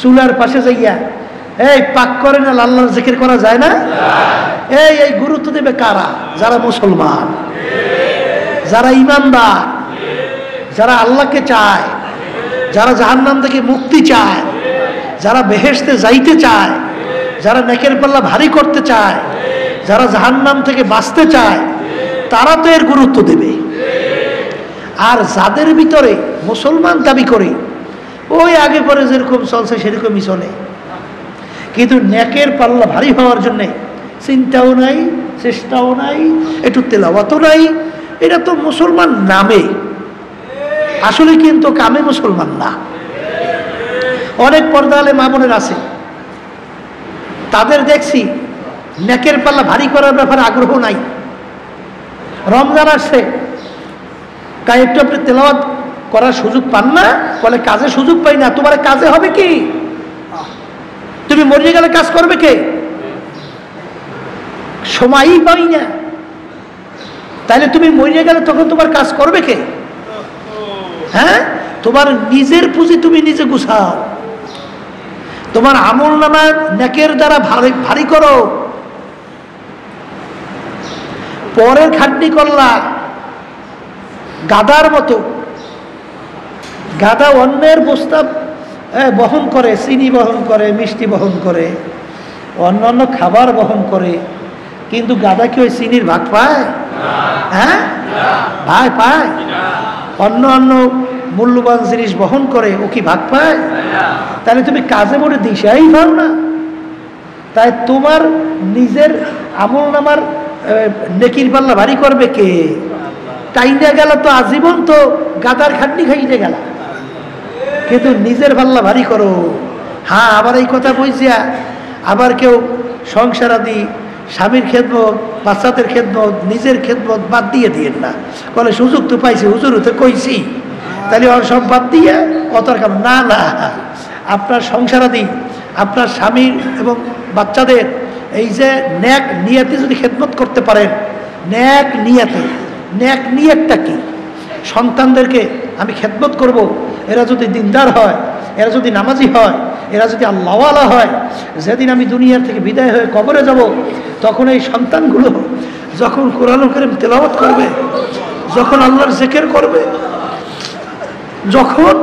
চুলার পাশে যাইয়া এই পাক করেন, আল্লাহর জিকির করা যায় না? এই গুরুত্ব দেবে কারা? যারা মুসলমান, যারা ইমানদার, যারা আল্লাহকে চায়, যারা জাহান্নাম থেকে মুক্তি চায়, যারা বেহেশতে যাইতে চায়, যারা নেকের পাল্লা ভারী করতে চায়, যারা জাহান্নাম থেকে বাঁচতে চায়, তারা তো এর গুরুত্ব দেবে। আর যাদের ভিতরে মুসলমান দাবি করে ওই আগে পরে যেরকম চলছে সেরকমই চলে, কিন্তু নেকের পাল্লা ভারী হওয়ার জন্যে চিন্তাও নাই, চেষ্টাও নাই, একটু তেলাওয়াতও নাই, এটা তো মুসলমান নামে, আসলে কিন্তু কামে মুসলমান না। অনেক পর্দালে মা বোনের আছে, তাদের দেখছি নেকের পাল্লা ভারী করার ব্যাপারে আগ্রহ নাই। রমজান আসছে, তাই একটু আপনি তেলাওয়াত করার সুযোগ পান না? বলে কাজে সুযোগ পাই না। তোমার কাজে হবে কি? তুমি মরিয়ে গেলে কাজ করবে কে? সময়ই পাই না, তাইলে তুমি মরিয়ে গেলে তখন তোমার কাজ করবে কে? হ্যাঁ, তোমার নিজের পুঁজি তুমি নিজে গুছাও, তোমার আমল নামা নেকের দ্বারা ভারী করো। পরের খাটনি করলা গাদার মতো। গাদা অন্যের বস্তা বহন করে, চিনি বহন করে, মিষ্টি বহন করে, অন্য খাবার বহন করে, কিন্তু গাদা কি ওই চিনির ভাগ পায়? হ্যাঁ, ভাই পায়? অন্য মূল্যবান জিনিস বহন করে, ও কি ভাগ পায়? তাহলে তুমি কাজে মোটে দিশাই পাও না। তাই তোমার নিজের আমল নামার নেকির পাল্লা ভারী করবে কে? টাইনে গেল তো আজীবন তো গাদার খাটনি খাইতে গেল, কিন্তু নিজের পাল্লা ভারী করো। হ্যাঁ, আবার এই কথা বলছিয়া আবার কেউ সংসারাদি, স্বামীর খেদমত, বাচ্চাদের খেদমত, নিজের খেদমত বাদ দিয়ে দিয়েন না। বলে সুযোগ তো পাইছি, হুজুর তো কইছি, তাহলে ওর সব বাদ দিয়ে অতর কাম না। না, আপনার সংসারাদি, আপনার স্বামীর এবং বাচ্চাদের এই যে নেক নিয়াতে যদি খেদমত করতে পারেন, নেক নিয়তটা কি? সন্তানদেরকে আমি খেদমত করব, এরা যদি দিনদার হয়, এরা যদি নামাজি হয়, এরা যদি আল্লাহওয়ালা হয়, যেদিন আমি দুনিয়ার থেকে বিদায় হয়ে কবরে যাব, তখন এই সন্তানগুলো যখন কোরআন কারীম তেলাওয়াত করবে, যখন আল্লাহর জিকির করবে, যখন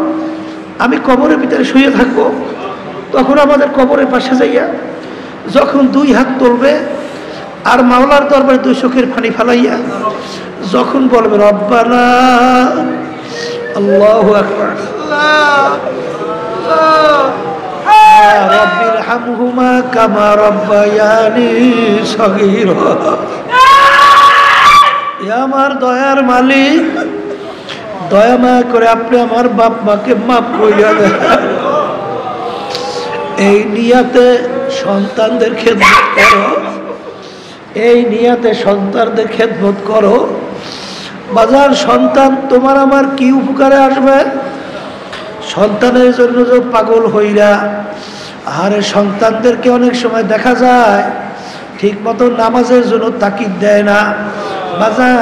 আমি কবরের ভিতরে শুয়ে থাকব, তখন আমাদের কবরের পাশে যাইয়া যখন 2 হাত তুলবে আর মাওলার দরবারে 2 চোখের পানি ফালাইয়া যখন বলবে রব্বানা, আল্লাহু আকবার, রব্বির হামহুমা কামা রব্বায়ানি সগীরা, আমার দয়ার মালিক দয়া মায়া করে আপনি আমার বাপ মাকে মাফ করিয়া দেন। এই নিয়াতে সন্তানদের খেদমত করো, এই নিয়াতে সন্তানদের খেদমত করো। বাজার সন্তান তোমার আমার কি উপকারে আসবে? সন্তানের জন্য যে পাগল হইরা, আরে সন্তানদেরকে অনেক সময় দেখা যায় ঠিক মতো নামাজের জন্য তাকিদ দেয় না। বাজার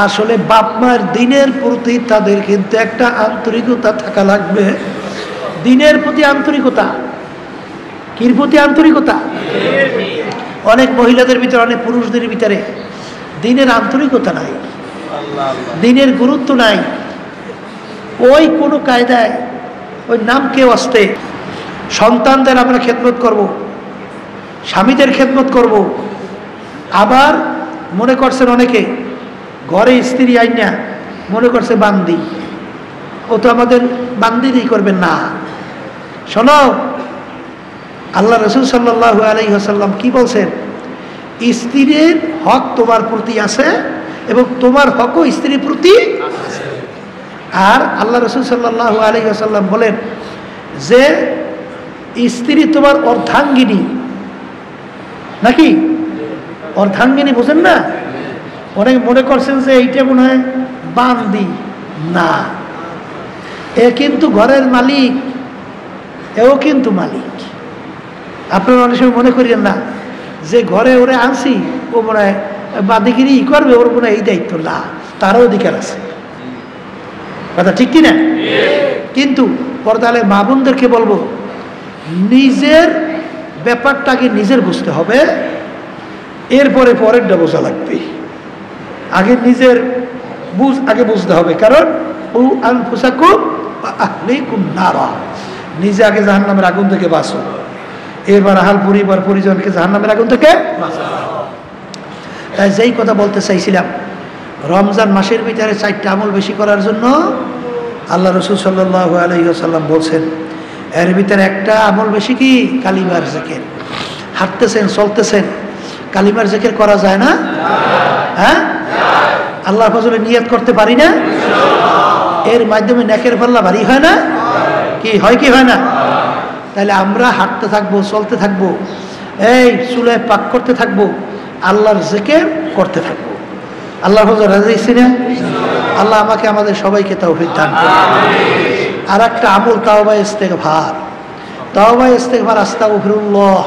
আসলে বাপ মার দিনের প্রতি তাদের কিন্তু একটা আন্তরিকতা থাকা লাগবে। দিনের প্রতি আন্তরিকতা, কির প্রতি আন্তরিকতা? অনেক মহিলাদের ভিতরে, অনেক পুরুষদের ভিতরে দিনের আন্তরিকতা নাই, দিনের গুরুত্ব নাই। ওই কোনো কায়দায় ওই নাম কেউ আসতে সন্তানদের আমরা খেদমত করব, স্বামীদের খেদমত করব। আবার মনে করছেন অনেকে ঘরে স্ত্রী আইনা মনে করছে বান্দি, ও তো আমাদের বান্দিরই করবেন না। শোনো, আল্লাহ রসুল সাল্লাল্লাহু আলাইহি ওয়াসাল্লাম কি বলছেন? স্ত্রীর হক তোমার প্রতি আছে এবং তোমার হকও স্ত্রীর প্রতি আছে। আর আল্লাহ রসুল সাল্লাল্লাহু আলাইহি ওয়াসাল্লাম বলেন যে স্ত্রী তোমার অর্ধাঙ্গিনী, নাকি অর্ধাঙ্গিনী বোঝেন না? অনেক মনে করছেন যে এইটা মনে হয় বান্দি, না, এ কিন্তু ঘরের মালিক, এও কিন্তু মালিক। আপনারা অনেক সময় মনে করিয়েন না যে ঘরে ওরে আনছি ও মনে হয় বাদিগিরি করবে, ওর মনে হয় এই দায়িত্ব না, তারও অধিকার আছে। কথা ঠিক কিনা? কিন্তু পর্দালে মা বোনদেরকে বলবো, নিজের ব্যাপারটাকে নিজের বুঝতে হবে, এরপরে পরেরটা বোঝা লাগবে। আগে নিজের আগে বুঝতে হবে, কারণ ও আনফুসাকুম ওয়া আহলিকুম নারা, নিজে আগে জাহান্নামের আগুন থেকে বাঁচো, এরপর আহাল পরিবার পরিজনকে জাহান্নামের আগুন থেকে বাঁচো। তাই যেই কথা বলতে চাইছিলাম, রমজান মাসের ভিতরে 4টা আমল বেশি করার জন্য আল্লাহ রসুল সাল্লাল্লাহু আলাইহি ওয়াসাল্লাম বলছেন। এর ভিতরে একটা আমল বেশি কি? কালিমার জিকির। হাঁটতেছেন, চলতেছেন, কালিমার জিকির করা যায় না? হ্যাঁ, আল্লাহর ফজলে নিয়ত করতে পারি না? এর মাধ্যমে নেকের পাল্লা ভারী হয় না? কি হয়, কি হয় না? তাহলে আমরা হাঁটতে থাকবো, চলতে থাকবো, এই চুলে পাক করতে থাকবো, আল্লাহর জিকির করতে থাকবো। আল্লাহর ফজল রাজি না? আল্লাহ আমাকে আমাদের সবাইকে তৌফিক দান করুন। আর একটা আমল তাওবা ইস্তেগফার। তাওবা ইস্তেগফার আস্তাগফিরুল্লাহ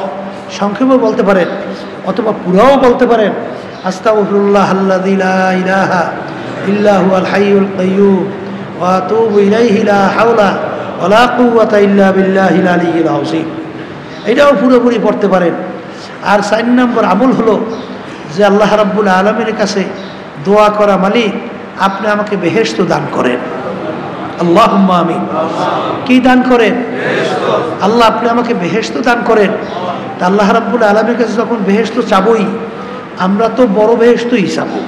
সংক্ষেপে বলতে পারেন অথবা পুরাও বলতে পারেন। আস্তাগফিরুল্লাহ আল্লাযী লা ইলাহা ইল্লা হুয়াল হাইয়ুল কাইয়্যুম ওয়া আতুবু ইলাইহি লা হাওলা ওয়া লা কুওয়াতা ইল্লা বিল্লাহিল আলিয়্যিল আযীম। এটাও পুরোপুরি পড়তে পারেন। আর 4 নম্বর আমল হলো যে আল্লাহ রাব্বুল আলামিনের কাছে দোয়া করা, মালিক আপনি আমাকে বেহেশত দান করেন। আল্লাহুম্মা আমিন। কি দান করেন? আল্লাহ আপনি আমাকে বেহেশত দান করেন। তা আল্লাহ রাব্বুল আলামিনের কাছে যখন বেহেশত চাবই, আমরা তো বড় বেহেশতই চাবো।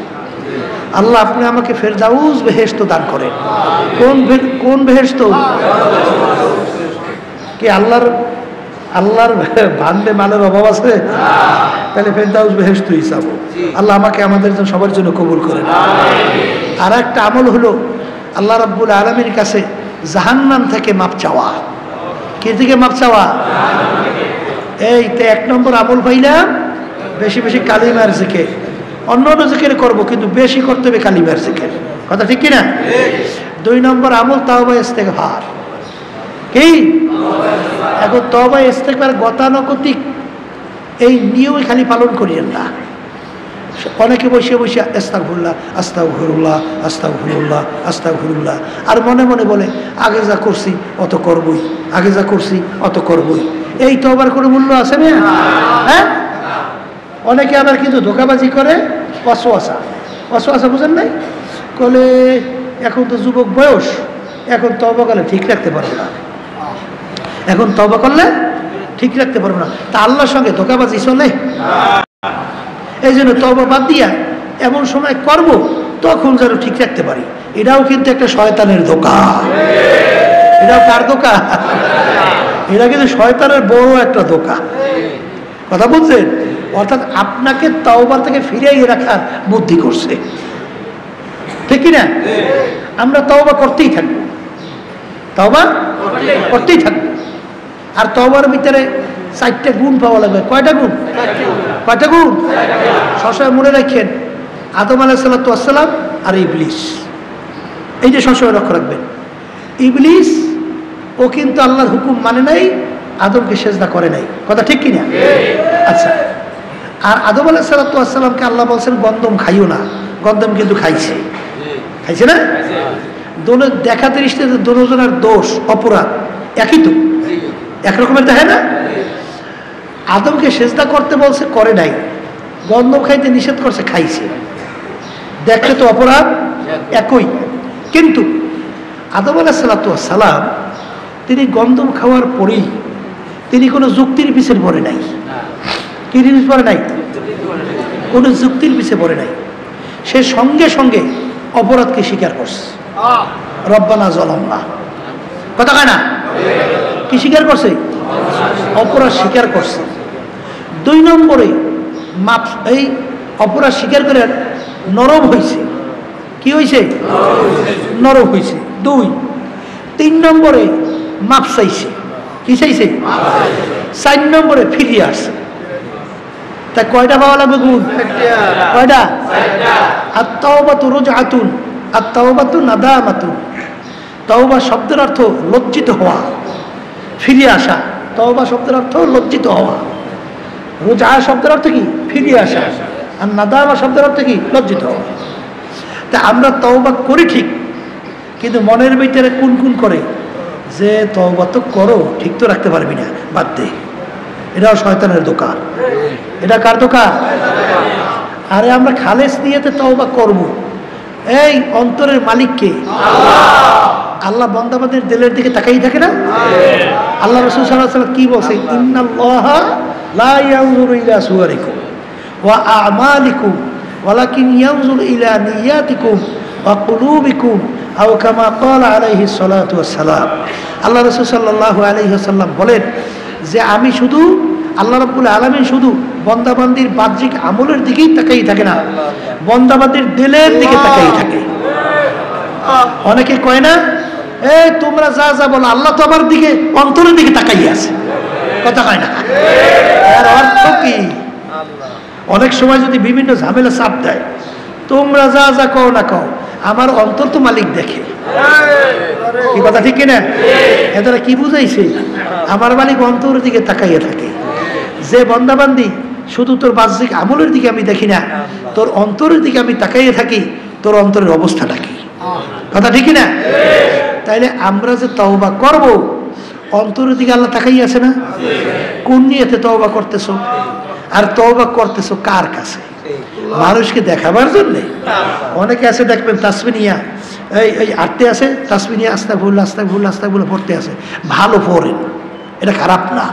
আল্লাহ আপনি আমাকে ফেরদাউস বেহেশত দান করেন। কোন বেহেশত? কি আল্লাহর ভান্ডে মালের অভাব আছে? তাহলে ফেরদাউস বেহেশতই চাবো। আল্লাহ আমাকে আমাদের সবার জন্য কবুল করেন। আর একটা আমল হলো আল্লাহ রাব্বুল আলামিনের কাছে জাহান্নাম থেকে মাপ চাওয়া। কি থেকে মাপ চাওয়া? এই তো 1 নম্বর আমল পাইলাম, বেশি বেশি কালিমার জিকির। অন্য জিকির করবো, কিন্তু বেশি করতে হবে কালিমার জিকির। কথা ঠিক কিনা? 2 নম্বর আমল তাওবা ইস্তেগফার। কি? এখন তাওবা ইস্তেগফার গতানুগতিক এই নিয়ম খালি পালন করিয়েন না। অনেকে বসে বসে আস্তাগফিরুল্লাহ আস্তাগফিরুল্লাহ আস্তাগফিরুল্লাহ আস্তাগফিরুল্লাহ, আর মনে মনে বলে আগে যা করছি অত করবই, আগে যা করছি অত করবই। এই তওবার কোনো মূল্য আছে না? হ্যাঁ, অনেকে আবার কিন্তু ধোঁকাবাজি করে। ওয়াসওয়াসা বুঝেন নাই? বলে এখন তো যুবক বয়স, এখন তওবা করলে ঠিক রাখতে পারবো না, এখন তওবা করলে ঠিক রাখতে পারবো না। তা আল্লাহর সঙ্গে ধোঁকাবাজি চলে? এই জন্য তওবা বাদ দিয়া এমন সময় করব তখন যেন ঠিক রাখতে পারি। এটাও কিন্তু একটা শয়তানের ধোঁকা। এটাও কার ধোঁকা? এটা কিন্তু শয়তানের বড় একটা ধোঁকা। কথা বুঝছেন? অর্থাৎ আপনাকে তওবা থেকে ফিরিয়ে রাখার বুদ্ধি করছে, ঠিক কিনা? আমরা তওবা করতেই থাকবো, তওবা করতেই থাকবো। আর তওবার ভিতরে 4টা গুণ পাওয়া লাগবে। কয়টা গুণ? কয়টা গুণ? সবসময় মনে রাখেন, আদম আলাইহিস সালাতু ওয়াস সালাম আর ইবলিস, এই যে সবসময় লক্ষ্য রাখবেন। ইবলিস ও কিন্তু আল্লাহর হুকুম মানে নাই, আদমকে সেজদা করে নাই, কথা ঠিক কিনা? আচ্ছা, আর আদম আলাইহিস সালাতু ওয়াস সালামকে আল্লাহ বলছেন গন্ধম খাইও না, গন্ধম কিন্তু খাইছে, খাইছে না? দোনো দেখা দৃষ্টিতে দুজনের দোষ অপরাধ একই তো, একরকমের দেখে না? আদমকে সেজদা করতে বলছে, করে নাই। গন্ধম খাইতে নিষেধ করছে, খাইছে। দেখতে তো অপরাধ একই, কিন্তু আদম আলাইহিস সালাতু ওয়াস সালাম তিনি গন্ধম খাওয়ার পরেই তিনি কোনো যুক্তির পিছনে পড়ে নাই। কি জিনিস পড়ে নাই? কোনো যুক্তির পিছনে পড়ে নাই। সে সঙ্গে সঙ্গে অপরাধকে স্বীকার করছে, রব্বানা যালামনা, কথা কয় না? কি স্বীকার করছে? অপরাধ স্বীকার করছে। 2 নম্বরে মাপ, এই অপরাধ স্বীকার করে নরম হয়েছে। কি হয়েছে? নরম হয়েছে। 2। 3 নম্বরে মাপ চাইছে। কি চাইছে? 4 নম্বরে ফিরিয়ে আসছে। তা কয়টা পাওয়া লাগবে গুণ? কয়টা? আত-তাওবাতু রুজআতুন, আত-তাওবাতু নাদামাতুন। তওবা শব্দের অর্থ লজ্জিত হওয়া, ফিরে আসা। তওবা শব্দের অর্থ লজ্জিত হওয়া। রুজআ শব্দের অর্থ কি? ফিরে আসা। আর নাদামা শব্দের অর্থ কি? লজ্জিত হওয়া। তা আমরা তওবা করি ঠিক, কিন্তু মনের ভিতরে কুনকুন করে যে তওবা তো করো, ঠিক তো রাখতে পারবি না, বাদ দে। এটাও শয়তানের দোকান। এটা কার দোকান? আরে আমরা খালেস নিয়েতে তওবা করব। এই অন্তরের মালিককে আল্লাহ বান্দাবাদের দিলের দিকে তাকাই থাকে না? আল্লাহ রাসূল সাল্লাল্লাহু আলাইহি ওয়াসাল্লাম কি বলছে? ইন্নাল্লাহা লা ইয়ানজুরু ইলা সুওয়ারিকুম ওয়া আ'মালিকুম ওয়ালাকিন ইয়ানজুরু ইলা নিয়াতিকুম ওয়া কুলুবিকুম আও কামা ক্বালা আলাইহিস সালাতু ওয়াস সালাম। আল্লাহ রাসূল সাল্লাল্লাহু আলাইহি ওয়াসাল্লাম বলেন যে আমি শুধু, আল্লাহ রাব্বুল আলামিন শুধু বন্দাবান্দির বাহ্যিক আমলের দিকেই তাকাই থাকে না, বন্দাবান্দির দিলের দিকে তাকাই থাকে। অনেকে কয় না, এই তোমরা যা যা বলো, আল্লাহ তো আমার দিকে, অন্তরের দিকে তাকাই আছে, কথা কয় না? এর অর্থ কি? অনেক সময় যদি বিভিন্ন ঝামেলা চাপ দেয়, তোমরা যা যা কও না কও, আমার অন্তর তো মালিক দেখে। কি কথা ঠিক কিনা? এদের কি বুঝাইছে? আমার মালিক অন্তরের দিকে তাকাইয়া থাকে। যে বন্দাবান্দি শুধু তোর বাহ্যিক আমলের দিকে আমি দেখি না, তোর অন্তরের দিকে আমি তাকাইয়া থাকি, তোর অন্তরের অবস্থাটা কি? কথা ঠিক না? তাইলে আমরা যে তওবা করব, অন্তরের দিকে আল্লাহ তাকাই আছে না? কোন নিয়তে তওবা করতেছো? আর তওবা করতেছো কার কাছে? মানুষকে দেখাবার জন্য? অনেকে আছে দেখবেন তাসবিহ নিয়া এই আটতে আছে, তাসবিহ নিয়ে আস্তাগফিরুল্লাহ আস্তাগফিরুল্লাহ আস্তাগফিরুল্লাহ পড়তে আছে। ভালো পড়েন, এটা খারাপ না,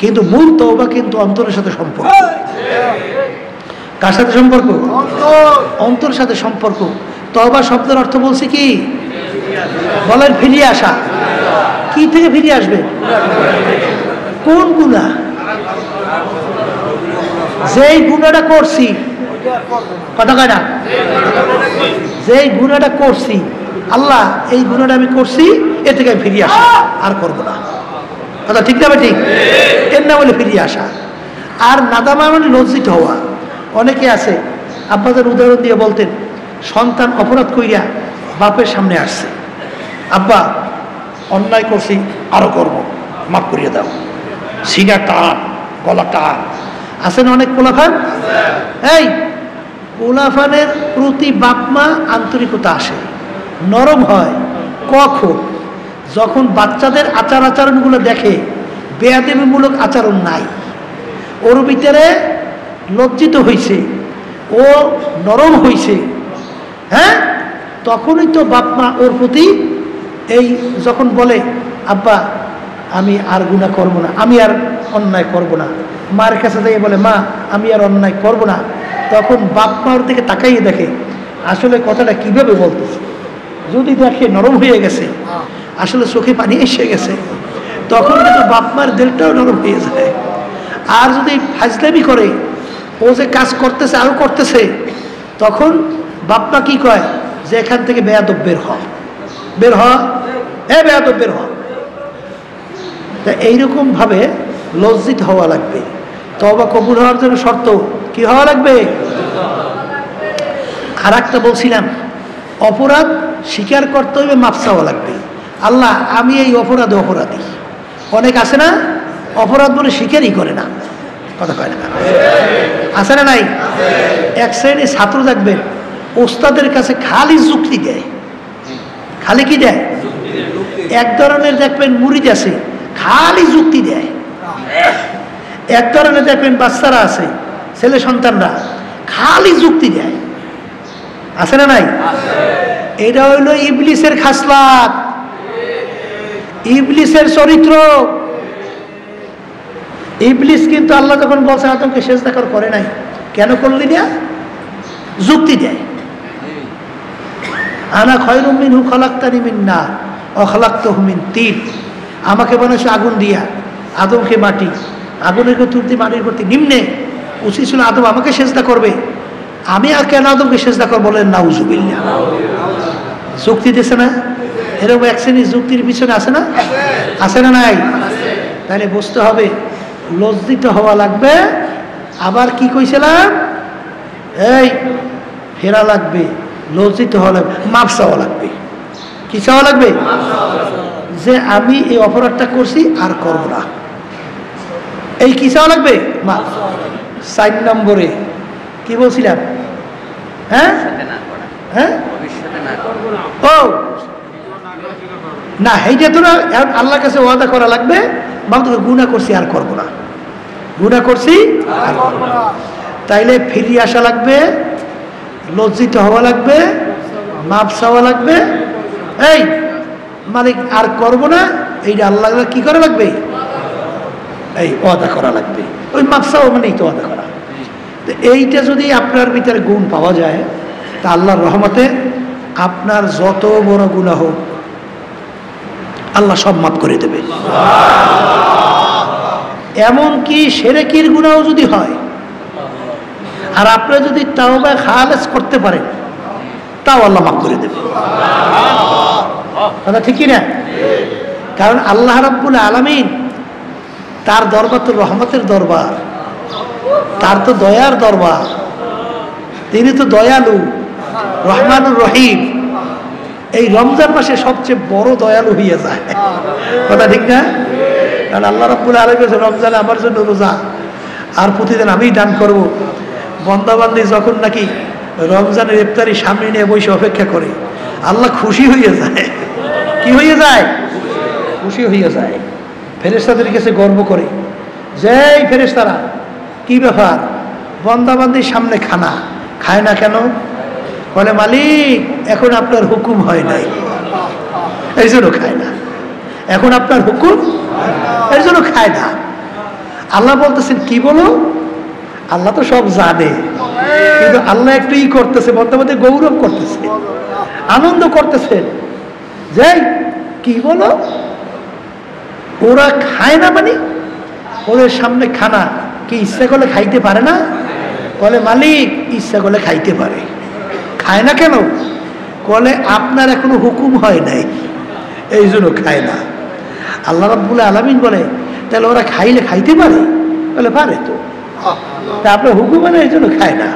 কিন্তু মূল তওবা কিন্তু অন্তরের সাথে সম্পর্ক। কার সাথে সম্পর্ক? অন্তরের সাথে সম্পর্ক। তওবা শব্দের অর্থ বলছি কি? বলেন, ফিরিয়ে আসা। কি থেকে ফিরে আসবে? কোন গুনাহ? যেই গুনাহটা করছি, কথা কয় না? যেই গুনাহটা করছি, আল্লাহ এই গুনাহটা আমি করছি, এ থেকে আমি ফিরিয়ে আসা, আর করবো না। কথা ঠিক না? ঠিক। এর নাম বলে ফিরিয়ে আসা। আর নাদামা মানে লজ্জিত হওয়া। অনেকে আছে, আপনাদের উদাহরণ দিয়ে বলতেন, সন্তান অপরাধ কইরা বাপের সামনে আসছে, আব্বা অন্যায় করছি, আরো করবো, মাফ করিয়ে দাও। সিনা টান, গলা টান। আছে না অনেক পোলাফান? এই পোলাফানের প্রতি বাপমা আন্তরিকতা আসে, নরম হয়। কখন? যখন বাচ্চাদের আচার আচরণগুলো দেখে বেয়াদবিমূলক আচরণ নাই, ওর ভিতরে লজ্জিত হয়েছে, ও নরম হয়েছে, হ্যাঁ, তখনই তো বাপমা ওর প্রতি এই যখন বলে, আব্বা আমি আর গুনাহ করব না, আমি আর অন্যায় করব না, মার কাছে যাই বলে, মা আমি আর অন্যায় করব না, তখন বাপমা ওর দিকে তাকাইয়ে দেখে আসলে কথাটা কিভাবে বলতেছে। যদি দেখে নরম হয়ে গেছে, আসলে চোখে পানি এসে গেছে, তখন কিন্তু বাপমার দিলটাও নরম হয়ে যায়। আর যদি ফাজলামি করে, ও যে কাজ করতেছে আরো করতেছে, তখন বাপমা কি কয় যে এখান থেকে বেয়াদব বের হ, বের হ, এ বেয়াদব বের হ। তা এইরকমভাবে লজ্জিত হওয়া লাগবে। তওবা কবুল হওয়ার জন্য শর্ত কি হওয়া লাগবে? আর একটা বলছিলাম, অপরাধ স্বীকার করতে হবে, মাফ চাওয়া লাগবে। আল্লাহ আমি এই অপরাধে অপরাধী। অনেক আছে না অপরাধ বলে স্বীকারই করে না, কথা কয় না, আছে না নাই? এক শ্রেণীর ছাত্র দেখবেন ওস্তাদের কাছে খালি যুক্তি দেয়, খালি কি দেয়? এক ধরনের দেখবেন মুরিদ আছে খালি যুক্তি দেয়, এক ধরনের দেখবেন বাচ্চারা আছে ছেলে সন্তানরা খালি যুক্তি দেয়, আছে না নাই? এটা হইল ইবলিসের খাসলাত, ইবলিসের চরিত্র। ইবলিস কিন্তু আল্লাহ যখন বলছে আদমকে সেজদা কর, করে নাই। কেন করলি না? যুক্তি দেয়। আনা খায়রুম মিনহু খালাকতানি মিন নার ওয়া খালাকতাহু মিন তিন। আমাকে বানাইছো আগুন দিয়া, আদমকে মাটি, আগুনের তুলতে মাটির প্রতি নিম্নে। উচিত ছিল আদম আমাকে সেজদা করবে, আমি আর কেন আদমকে সেজদা করবো? বলেন নাউজুবিল্লাহ। যুক্তি দিছে না? এরকম এক শ্রেণীর যুক্তির পিছনে আছে না, আছে না নাই? তাহলে বুঝতে হবে লজ্জিত হওয়া লাগবে। আবার কি কইছিলাম? এই ফেরা লাগবে, লজ্জিত হওয়া লাগবে, মাফ চাওয়া লাগবে। কি চাওয়া লাগবে? যে আমি এই অপরাধটা করছি আর করব না, এই কি চাওয়া লাগবে? মাফ। 4 নম্বরে কি বলছিলাম? হ্যাঁ হ্যাঁ ও না, এইটা তো না, আল্লাহর কাছে ওয়াদা করা লাগবে, বাবা গুনাহ করছি আর করব না, গুনাহ করছি আর করব না। তাইলে ফিরিয়ে আসা লাগবে, লজ্জিত হওয়া লাগবে, মাপ চাওয়া লাগবে। এই মালিক আর করব না, এইটা আল্লাহ কি করা লাগবে? এই ওয়াদা করা লাগবে। ওই মাপ চাওয়া মানে তো ওয়াদা করা। এইটা যদি আপনার ভিতরে গুণ পাওয়া যায়, তা আল্লাহর রহমতে আপনার যত বড় গুনাহ হোক আল্লাহ সব মাফ করে দেবে। এমনকি শিরকের গুনাহ যদি হয় আর আপনি যদি তাওবা খালেস করতে পারেন, তাও আল্লাহ মাফ করে দেবে। কথা ঠিক কি না? কারণ আল্লাহ রাব্বুল আলামিন, তার দরবার তো রহমতের দরবার, তার তো দয়ার দরবার, তিনি তো দয়ালু, রহমানুর রহিম। এই রমজান মাসে সবচেয়ে বড় দয়ালু হয়ে যায়, কথা ঠিক না? কারণ আল্লাহ রাব্বুল আলামিন রমজানে আমার জন্য রোজা, আর প্রতিদিন আমি দান করব। বন্দাবান্দি যখন নাকি রমজানের ইফতারি সামনে নিয়ে বসে অপেক্ষা করে, আল্লাহ খুশি হয়ে যায়। কি হয়ে যায়? খুশি হয়ে যায়। ফেরেশতাদের কাছে গর্ব করে যে, এই ফেরেশতারা কি ব্যাপার, বন্দাবান্দির সামনে খানা খায় না কেন? বলে মালিক এখন আপনার হুকুম হয় নাই, এই জন্য খায় না। এখন আপনার হুকুম, এই জন্য খায় না। আল্লাহ বলতেছেন কি বলো? আল্লাহ তো সব জানে, কিন্তু আল্লাহ একটু ই করতেছে, বন্দাবান্দি গৌরব করতেছে, আনন্দ করতেছেন যে কি বলো, ওরা খায় না মানে ওদের সামনে খানা কি ইচ্ছা করলে খাইতে পারে না? বলে মালিক ইচ্ছা করলে খাইতে পারে, খায় না কেন? বলে আপনার এখনো হুকুম হয় নাই, এই জন্য খায় না। আল্লাহ রাব্বুল আলামিন বলে তাহলে ওরা খাইলে খাইতে পারে? বলে পারে তো, তা আপনার হুকুম হয় না এই জন্য খায় না।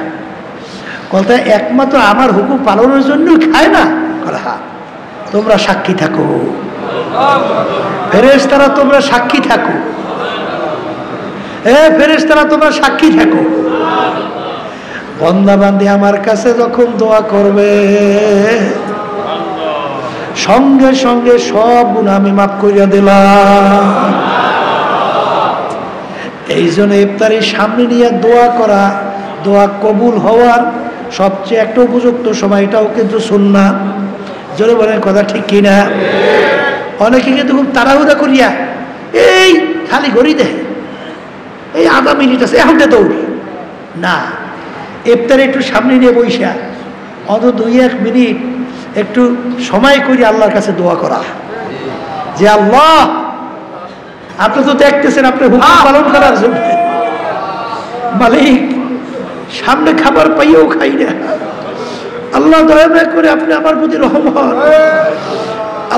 কথা একমাত্র আমার হুকুম পালনের জন্য খায় না? হ্যাঁ, তোমরা সাক্ষী থাকো, ফেরেশতারা তোমরা সাক্ষী থাকো, ফেরেশতারা তোমরা সাক্ষী থাকো। বন্দাবান্দি আমার কাছে যখন দোয়া করবে, সঙ্গে সঙ্গে সব গুনাহ আমি মাফ করিয়া দিলাম। এই জন্য ইফতারির সামনে নিয়ে দোয়া করা, দোয়া কবুল হওয়ার সবচেয়ে একটা উপযুক্ত সময়, এটাও কিন্তু সুন্নাহ। জোরে বলেন কথা ঠিক কিনা? অনেকে কিন্তু খুব তাড়াহুড়া করিয়া এই খালি ঘড়ি দেয়, এই আধা মিনিট আছে এখন দৌড় না। ইফতারে একটু সামনে নিয়ে বইসা অত 2-1 মিনিট একটু সময় করে আল্লাহর কাছে দোয়া করা, যে আল্লাহ আপনি তো দেখতেছেন আপনি হুকুম পালন করার জন্য, মালিক সামনে খাবার পাইও খাই না, আল্লাহ দয়া করে আপনি আমার প্রতি রহম হন।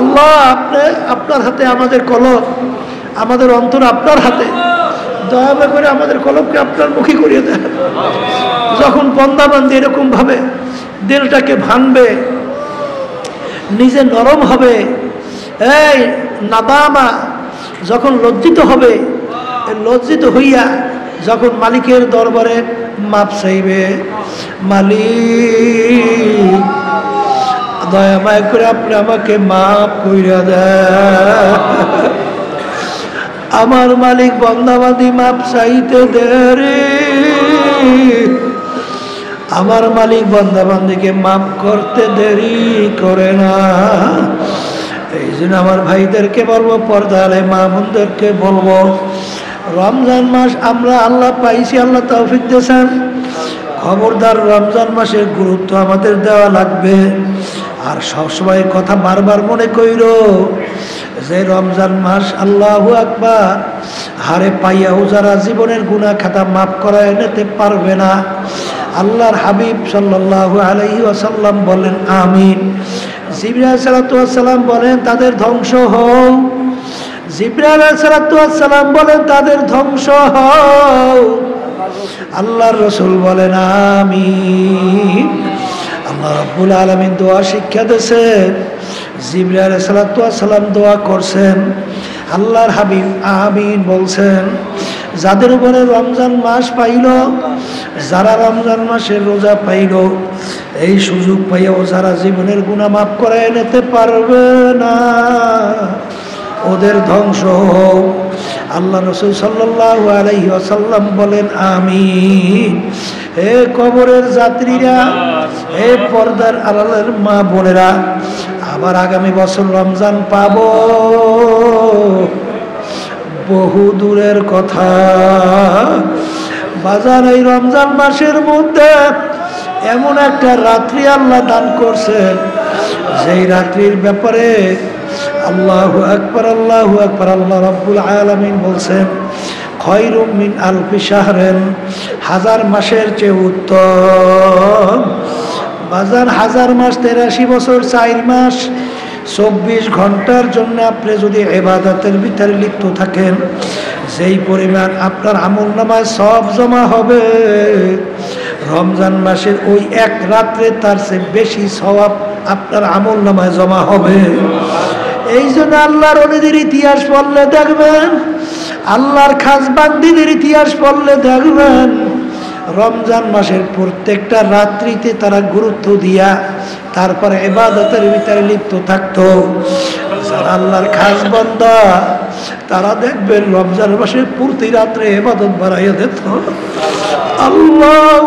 আল্লাহ আপনি আপনার হাতে আমাদের কলম, আমাদের অন্তর আপনার হাতে, দয়া করে আমাদের কলমকে আপনার মুখী করিয়ে দেন। যখন বন্দাবান্দি এরকম ভাবে দিলটাকে ভাঙবে, নিজে নরম হবে, এই নাদামা যখন লজ্জিত হবে, লজ্জিত হইয়া যখন মালিকের দরবারে মাপ চাইবে, মালিক দয়া মায়া করে আপনি আমাকে মাপ কইরা দেন। আমার মালিক বন্দাবাদী মাপ চাইতে দেরি, আমার মালিক বন্দাবান্দিকে মাপ করতে দেরি করে না। এই জন্য আমার ভাইদেরকে বলবো, পর্দালে মা বোনদেরকে বলবো, রমজান মাস আমরা আল্লাহ পাইছি, আল্লাহ তৌফিক দিয়েছেন, খবরদার রমজান মাসের গুরুত্ব আমাদের দেওয়া লাগবে। আর সবসময় কথা বারবার মনে কইরো যে রমজান মাস আল্লাহু আকবার হারে পাইয়াও যারা জীবনের গুনাহ খাতা মাফ করায় নিতে পারবে না, আল্লাহর হাবিব সাল্লাল্লাহু আলাইহি ওয়াসাল্লাম বলেন আমিন। জিবরাইল আলাইহিস সালাতু ওয়াস সালাম বলেন তাদের ধ্বংস হোক, জিবরাইল আলাইহিস সালাতু ওয়াস সালাম বলেন তাদের ধ্বংস হোক, আল্লাহর রাসূল বলেন আমিন। আল্লাহ রাব্বুল আলামিন দোয়া শিক্ষা দিয়েছেন, জিবরাইল আলাইহিস সালাতু ওয়াস সালাম দোয়া করছেন, আল্লাহর হাবিব আমিন বলছেন। যাদের উপরে রমজান মাস পাইল, যারা রমজান মাসের রোজা পাইল, এই সুযোগ পাইয়াও যারা জীবনের গুনাহ মাফ করায় নিতে পারবে না, ওদের ধ্বংস হোক। আল্লাহ রাসূল সাল্লাল্লাহু আলাইহি ওয়াসাল্লাম বলেন আমিন। হে কবরের যাত্রীরা, হে পর্দার আড়ালের মা বোনেরা, আবার আগামী বছর রমজান পাবো, বহু দূরের কথা। বাজার এই রমজান মাসের মধ্যে এমন একটা রাত্রি আল্লাহ দান করছেন, যেই রাত্রির ব্যাপারে আল্লাহু আকবার, আল্লাহু আকবার, আল্লাহ রাব্বুল আলামিন বলছেন খায়রুম মিন আলফি শাহরিন, হাজার মাসের চেয়ে উত্তম। বাজার হাজার মাস 83 বছর 4 মাস 24 ঘন্টার জন্য আপনি যদি ইবাদতের ভিতরে লিপ্ত থাকেন, যেই পরিমাণ আপনার আমলনামায় সব জমা হবে, রমজান মাসের ওই এক রাত্রে তার চেয়ে বেশি সওয়াব আপনার আমলনামায় জমা হবে। এই জন্য আল্লাহর ওলিদের ইতিহাস পড়লে দেখবেন, আল্লাহর খাস বান্দীদের ইতিহাস পড়লে দেখবেন, রমজান মাসের প্রত্যেকটা রাত্রিতে তারা গুরুত্ব দিয়া তারপরে ইবাদতের ভিতরে লিপ্ত থাকতো। যারা আল্লাহর খাস বান্দা তারা দেখবেন রমজান মাসে প্রতি রাত্রে ইবাদত বাড়াইয়া দিত। আল্লাহ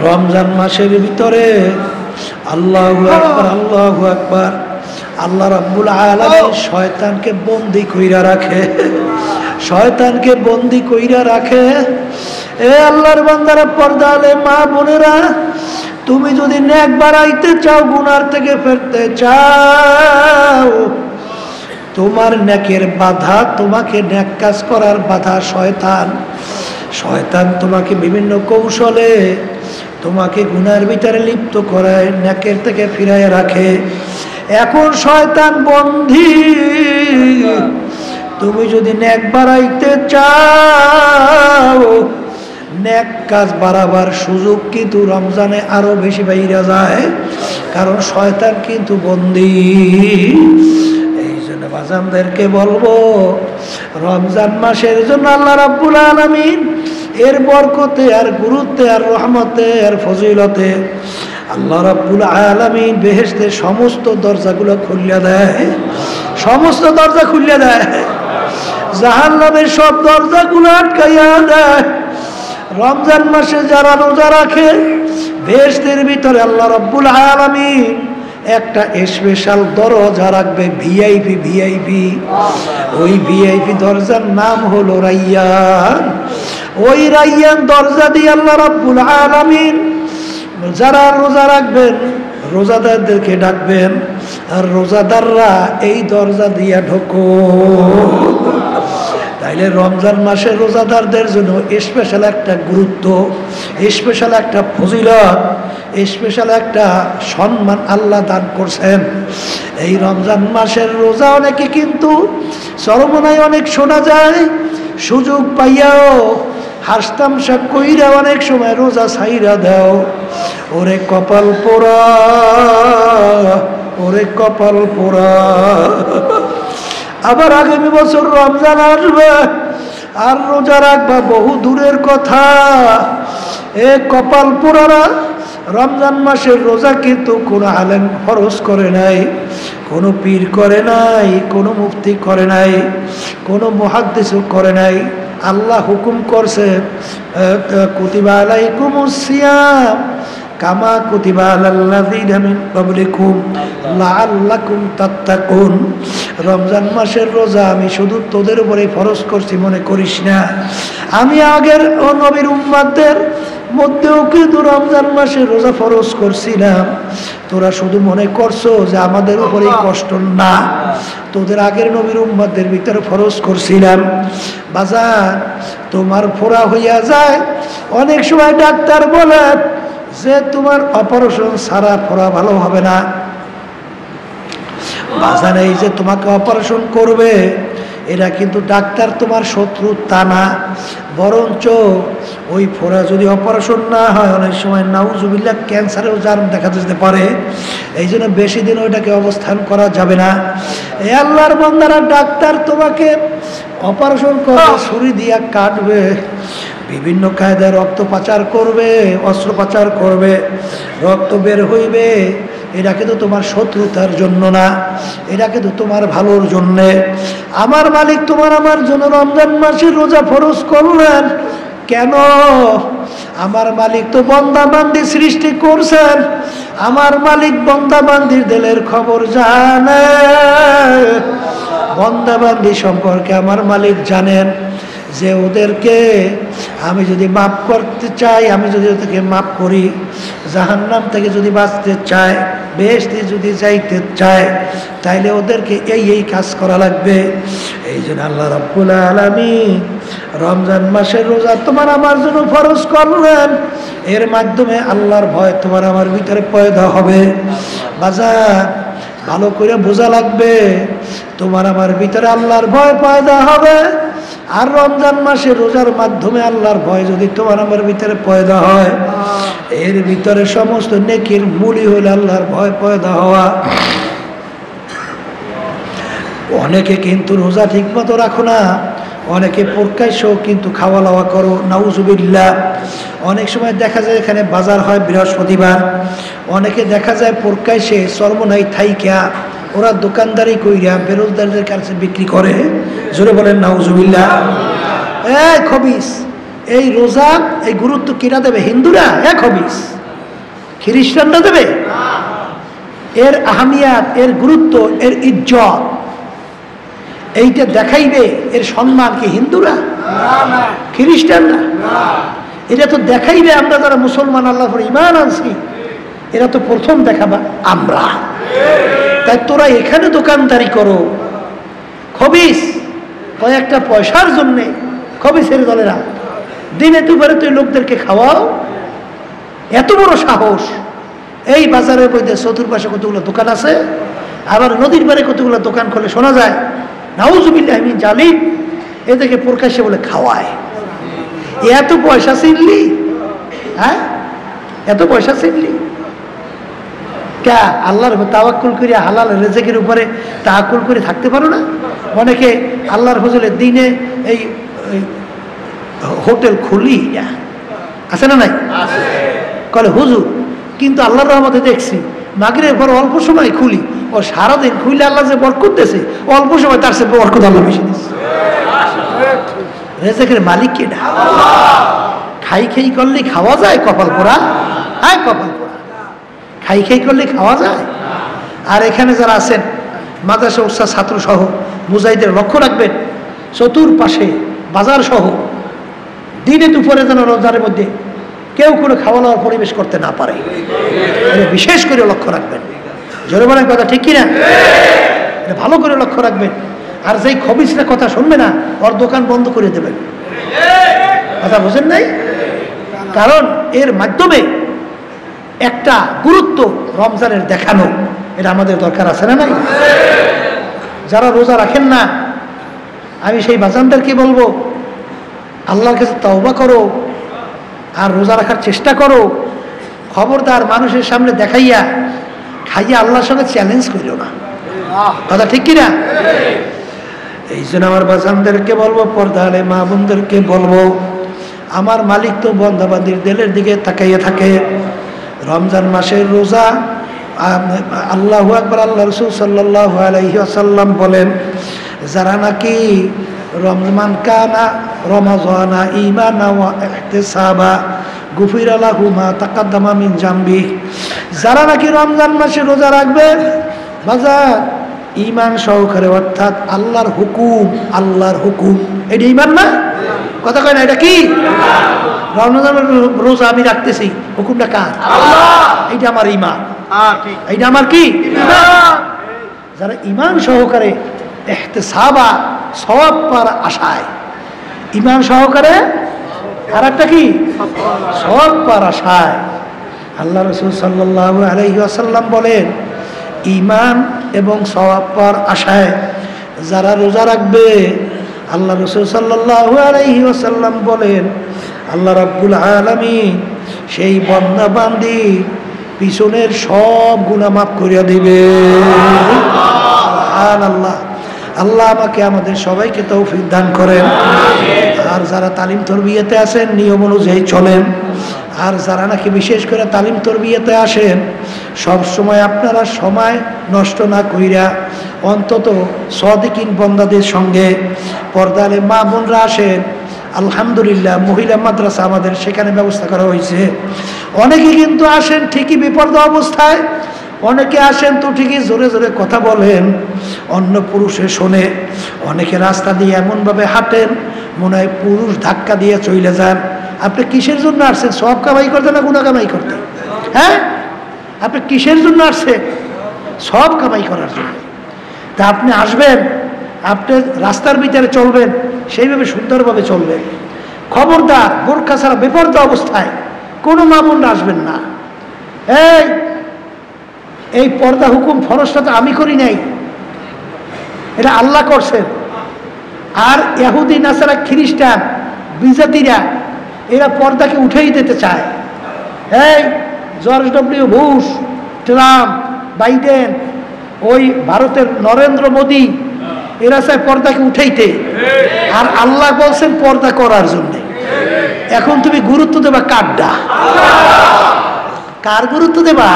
রমজান মাসের ভিতরে আল্লাহু আকবার, আল্লাহু আকবার, আল্লাহ রাব্বুল আলামিন শয়তানকে বন্দী কইরা রাখে, শয়তানকে বন্দী কইরা রাখে। এ আল্লাহর বান্দারা, পর্দালে মা বোনেরা, তুমি যদি নেক বাড়াইতে চাও, গুনার থেকে ফিরতে চাও, তোমার নেকের বাধা, তোমাকে নেক কাজ করার বাধা শয়তান। শয়তান তোমাকে বিভিন্ন কৌশলে তোমাকে গুনার ভিতরে লিপ্ত করায়, নেকের থেকে ফিরায় রাখে। এখন শয়তান বন্দী, তুমি যদি নেক বাড়াইতে চাও, নেক কাজ বাড়াবার সুযোগ কিন্তু রমজানে আরো বেশি বাইরে যায়, কারণ শয়তান কিন্তু বন্দী। এই জন্য বাজানদেরকে বলবো, রমজান মাসের জন্য আল্লাহ রাব্বুল আলামিন এর বরকতে আর গুরুত্বে আর রহমতে আর ফজিলতে আল্লাহ রাব্বুল আলামিন বেহেশতের সমস্ত দরজাগুলো খুলিয়া দেয়, সমস্ত দরজা খুলিয়া দেয়, জাহান্নামের সব দরজাগুলো আটকাইয়া দেয়। রমজান মাসে যারা রোজা রাখে, বেহেশতের ভিতরে আল্লাহ রাব্বুল আলামিন একটা স্পেশাল দরজা রাখবে, ভিআইপি, ভিআইপি। ওই ভিআইপি দরজার নাম হলো রাইয়ান। ওই রাইয়ান দরজা দিয়ে আল্লাহ রাব্বুল আলামিন যারা রোজা রাখবেন, রোজাদারদেরকে ডাকবেন, আর রোজাদাররা এই দরজা দিয়া ঢোকো। তাই তাইলে রমজান মাসে রোজাদারদের জন্য স্পেশাল একটা গুরুত্ব, স্পেশাল একটা ফজিলত, স্পেশাল একটা সম্মান আল্লাহ দান করছেন। এই রমজান মাসের রোজা অনেকে কিন্তু চরমনায় অনেক শোনা যায় সুযোগ পাইয়াও হাসতামশা কইরা অনেক সময় রোজা ছাইরা দাও। ওরে কপাল পোড়া, ওরে কপাল পোড়া। আবার আগামী বছর রমজান আসবে আর রোজা রাখবা বহু দূরের কথা। এ কপাল পোড়ারা, রমজান মাসের রোজা কিন্তু কোনো আলেম ফরজ করে নাই, কোনো পীর করে নাই, কোনো মুফতি করে নাই, কোনো মুহাদ্দিসও করে নাই। আল্লাহ হুকুম করছে কুতিবা আলাইকুমুস সিয়াম কামা কুতিবা আলাল্লাযীনা মিন ক্বাবলিকুম লাআল্লাকুম তাত্তাকুন। রমজান মাসের রোজা আমি শুধু তোদের উপরেই ফরজ করছি মনে করিস না, আমি আগের নবীর উম্মতদের মধ্যেও কিন্তু রমজান মাসে রোজা ফরজ করছিলাম। তোরা শুধু মনে করছো যে আমাদের উপরেই কষ্ট, না, তোদের আগের নবীর উম্মতদের ভিতরে ফরজ করছিলাম। বাজার তোমার ফোড়া হইয়া যায়, অনেক সময় ডাক্তার বলে যে তোমার অপারেশন ছাড়া ফোড়া ভালো হবে না। বাজার এই যে তোমাকে অপারেশন করবে, এরা কিন্তু ডাক্তার তোমার শত্রু তা না, বরঞ্চ ওই ফোড়া যদি অপারেশন না হয় অনেক সময় নাউজুবিল্লাহ ক্যান্সারেও জার্ম দেখা যেতে পারে। এই জন্য বেশি দিন ওইটাকে অবস্থান করা যাবে না। এই আল্লাহর বান্দারা, ডাক্তার তোমাকে অপারেশন করবে, ছুরি দিয়া কাটবে, বিভিন্ন কায়দায় রক্ত পাচার করবে, অস্ত্র পাচার করবে, রক্ত বের হইবে। এটা কিন্তু তোমার শত্রুতার জন্য না, এটা কিন্তু তোমার ভালোর জন্যে। আমার মালিক তোমার আমার জন্য রমজান মাসের রোজা ফরজ করলেন কেন? আমার মালিক তো বন্দা বান্দি সৃষ্টি করছেন, আমার মালিক বন্দা বান্দির দিলের খবর জানে। বন্দা বান্দি সম্পর্কে আমার মালিক জানেন যে ওদেরকে আমি যদি মাফ করতে চাই, আমি যদি ওদেরকে মাফ করি, জাহান্নাম থেকে যদি বাঁচতে চায়, বেহেশতে যদি যাইতে চায়, তাইলে ওদেরকে এই কাজ করা লাগবে। এই জন্য আল্লাহ রাব্বুল আলামিন রমজান মাসের রোজা তোমার আমার জন্য ফরজ করলেন। এর মাধ্যমে আল্লাহর ভয় তোমার আমার ভিতরে পয়দা হবে। বাজার ভালো করে বোঝা লাগবে, তোমার আমার ভিতরে আল্লাহর ভয় পয়দা হবে। আর রমজান মাসে রোজার মাধ্যমে আল্লাহর ভয় যদি তোমার আমার ভিতরে পয়দা হয়, এর ভিতরে সমস্ত নেকির মূলই হল আল্লাহর ভয় পয়দা হওয়া। অনেকে কিন্তু রোজা ঠিক মতো রাখো না, অনেকে প্রকাশ্যেও কিন্তু খাওয়া দাওয়া করো, নাউজুবিল্লাহ। অনেক সময় দেখা যায় এখানে বাজার হয় বৃহস্পতিবার, অনেকে দেখা যায় প্রকাশ্যে চর্মনাই থাইকা ওরা দোকানদারি কইরা বেরোজগারদের কাছে বিক্রি করে। জোরে বলেন নাউজুবিল্লাহ। এই খবিস, এই রোজা এই গুরুত্ব কিরা দেবে? হিন্দুরা? খবিস খ্রিস্টানরা দেবে? এর আহমিয়াত, এর গুরুত্ব, এর ইজ্জত এইটা দেখাইবে, এর সম্মান কি হিন্দুরা? খ্রিস্টানরা? এটা তো দেখাইবে আমরা যারা মুসলমান, আল্লাহর উপর ঈমান আনছি, এরা তো প্রথম দেখাবা আমরা। তাই তোরা এখানে দোকানদারি করো, খবিস কয়েকটা পয়সার জন্যে, খবিসের দলেরা দিনে দুপুরে তুই লোকদেরকে খাওয়াও, এত বড় সাহস! এই বাজারের মধ্যে চতুর্পাশে কতগুলো দোকান আছে, আবার নদীর পারে কতগুলো দোকান খুলে শোনা যায় নাউজুবিল্লাহ মিন জালিম, এদেরকে প্রকাশ্যে বলে খাওয়ায়। এত পয়সা চিনলি? হ্যাঁ, এত পয়সা চিনলি? কে আল্লাহর তাওয়াক্কুল করে হালাল রিজিকের উপরে তাওয়াক্কুল করে থাকতে পারো না? অনেকে আল্লাহর ফজলে দিনে এই হোটেল খুলি আছে না নাই? কলে হুজুর, কিন্তু আল্লাহর রহমতে দেখছি মাগরিবের পর অল্প সময় খুলি, ও সারাদিন খুলে আল্লাহ যে বরকত দিয়েছে, অল্প সময় তার সে বরকত আল্লাহ বেশি দিয়েছে। রিজিকের মালিক কে? না খাই খাই করলে খাওয়া যায়? কপাল পোড়া। হ্যাঁ, কপাল পোড়া। খাই খাই করলে খাওয়া যায়? আর এখানে যারা আছেন মাদ্রাসা উস্তাদ ছাত্র সহ মুজাহিদের লক্ষ্য রাখবেন, চতুর্পাশে বাজার সহ দিনে দুপুরে যেন রোজার মধ্যে কেউ কোনো খাওয়া দাওয়ার পরিবেশ করতে না পারে, বিশেষ করে লক্ষ্য রাখবেন। জোরে বলেন কথা ঠিক কিনা? এটা ভালো করে লক্ষ্য রাখবেন। আর যেই খবিসরা কথা শুনবে না ওর দোকান বন্ধ করে দেবেন। কথা বোঝেন নাই? কারণ এর মাধ্যমে একটা গুরুত্ব রমজানের দেখানো, এটা আমাদের দরকার আছে না নাই? যারা রোজা রাখেন না, আমি সেই বাজানদেরকে বলবো আল্লাহর কাছে তওবা করো আর রোজা রাখার চেষ্টা করো। খবরদার মানুষের সামনে দেখাইয়া খাইয়া আল্লাহর সঙ্গে চ্যালেঞ্জ করিও না। কথা ঠিক কিনা? এই জন্য আমার বাজানদেরকে বলবো, পর্দালে মা বোনদেরকে বলবো, আমার মালিক তো বন্দাবান্দির দিলের দিকে তাকাইয়া থাকে। রমজান মাসের রোজা, আল্লাহু আকবার, আল্লাহ রাসূল সাল্লাল্লাহু আলাইহি ওয়াসাল্লাম বলেন, যারা নাকি রমজান কানা রমাজানা ঈমানা ওয়া ইহতিসাবা গুফিরা লাহু মা তাকাদ্দামা মিন জামবি, যারা নাকি রমজান মাসে রোজা রাখবে বাজার ঈমান সহকারে, অর্থাৎ আল্লাহর হুকুম, এটা ঈমান না? কথা কয় না? এটা কি? রমজানের রোজা আমি রাখতেছি, হুকুমটা কার? আল্লাহ। এইটা আমার ঈমান, এইটা আমার কি? ঈমান। যারা ঈমান সহকারে ইহতিসাবা, সওয়াব পাওয়ার আশায়, ঈমান সহকারে, আর একটা কি? সওয়াব পাওয়ার আশায়। আল্লাহ রাসূল সাল্লাল্লাহু আলাইহি ওয়াসাল্লাম বলেন, ঈমান এবং সওয়াব পাওয়ার আশায় যারা রোজা রাখবে, আল্লাহ রাসূল সাল্লাল্লাহু আলাইহি ওয়াসাল্লাম বলেন, আল্লাহ রাব্বুল আলামিন সেই বান্দা বান্দি পিছনের সব গুনাহ মাফ করিয়া দিবে। সুবহানাল্লাহ। আল্লাহ আমাকে আমাদের সবাইকে তৌফিক দান করেন। আর যারা তালিম তরবিয়াতে আছেন নিয়ম অনুযায়ী চলেন। আর যারা নাকি বিশেষ করে তালিম তরবিয়াতে আসেন, সব সময় আপনারা সময় নষ্ট না কইরা অন্তত সাদিকিন বান্দাদের সঙ্গে, পর্দালে মা বোনরা আসেন, আলহামদুলিল্লাহ মহিলা মাদ্রাসা আমাদের সেখানে ব্যবস্থা করা হয়েছে। অনেকে কিন্তু আসেন ঠিকই বিপর্দা অবস্থায়, অনেকে আসেন তো ঠিকই জোরে জোরে কথা বলেন, অন্য পুরুষে শোনে। অনেকে রাস্তা দিয়ে এমনভাবে হাঁটেন মনে হয় পুরুষ ধাক্কা দিয়ে চলে যান। আপনি কিসের জন্য আসছেন? সব কামাই করতে না গুনাহ কামাই করতে? হ্যাঁ, আপনি কিসের জন্য আসছেন? সব কামাই করার জন্য। তা আপনি আসবেন, আপনি রাস্তার ভিতরে চলবেন, সেইভাবে সুন্দরভাবে চলবেন। খবরদার বোরকা ছাড়া বেপরদা অবস্থায় কোনো মা বোনরা আসবেন না। এই পর্দা হুকুম ফরজটা তো আমি করি নাই, এটা আল্লাহ করছেন। আর ইহুদি নাসারা খ্রিস্টান বিজাতিরা এরা পর্দাকে উঠেই দিতে চায়। George W Bush, Trump, Biden, ওই ভারতের নরেন্দ্র মোদী, এরা চায় পর্দাকে উঠাইতে। আর আল্লাহ বলছেন পর্দা করার জন্য। এখন তুমি গুরুত্ব দেবা কারডা? কার গুরুত্ব দেবা?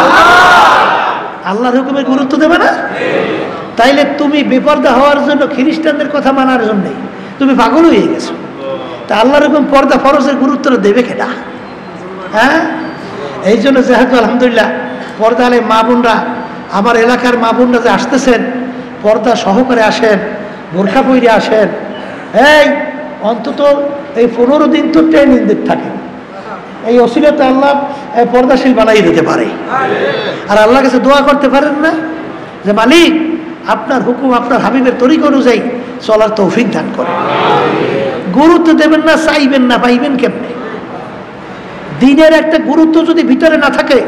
আল্লাহর হুকুমে গুরুত্ব দেবে না? তাইলে তুমি বেপর্দা হওয়ার জন্য, খ্রিস্টানদের কথা মানার জন্য তুমি পাগল হয়ে গেছো। তা আল্লাহর হুকুম পর্দা ফরজের গুরুত্ব দেবে কেটা? হ্যাঁ, এই জন্য যেহেতু আলহামদুলিল্লাহ পর্দা আলে মা বোনরা, আমার এলাকার মা বোনরা যে আসতেছেন, পর্দা সহকারে আসেন, বোরখা পরে আসেন। অন্তত এই 15 দিন তো ট্রেনিং দিতে থাকে। এই ওসিলাতে আল্লাহ পর্দাশীল বানাই দিতে পারে। আর আল্লাহর কাছে দোয়া করতে পারেন না যে মালিক আপনার হুকুম, আপনার হাবিবের তরিকা অনুযায়ী চলার তৌফিক দান করেন। গুরুত্ব দেবেন না, চাইবেন না, পাইবেন কেমনে? দিনের একটা গুরুত্ব যদি ভিতরে না থাকে,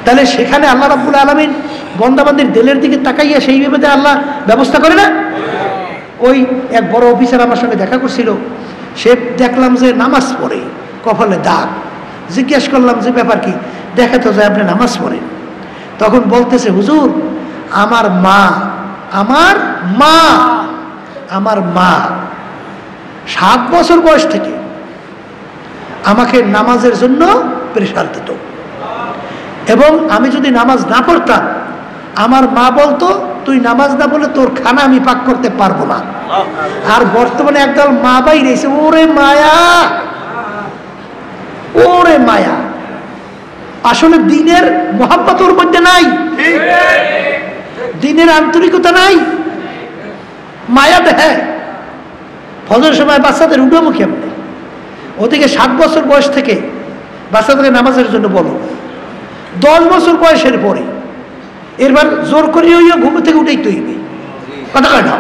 তাহলে সেখানে আল্লাহ রাব্বুল আলামিন বন্দাবান্দির দিলের দিকে তাকাইয়া সেইভাবে আল্লাহ ব্যবস্থা করে না। ওই এক বড় অফিসার আমার সঙ্গে দেখা করছিল, সে দেখলাম যে নামাজ পড়ে, কপালে দাগ। জিজ্ঞেস করলাম যে ব্যাপার কি? দেখে তো যে আপনি নামাজ পড়েন। তখন বলতেছে, হুজুর আমার মা 7 বছর বয়স থেকে আমাকে নামাজের জন্য প্রেশার দিত, এবং আমি যদি নামাজ না পড়তাম আমার মা বলতো তুই নামাজ না পড়লে তোর খানা আমি পাক করতে পারবো না। আর বর্তমানে একদল মা বাই রয়েছে, ওরে মায়া, ওরে মায়া। আসলে দিনের মোহাব্বত ওর মধ্যে নাই, দিনের আন্তরিকতা নাই, মায়া দেখে। ফজরের সময় বাচ্চাদের উঠবো কেমনে? ওদিকে 7 বছর বয়স থেকে বাচ্চাদেরকে নামাজের জন্য বলো, 10 বছর বয়সের পরে এরবার জোর করে ঘুম থেকে উঠেই তৈরি। কথা কয় না?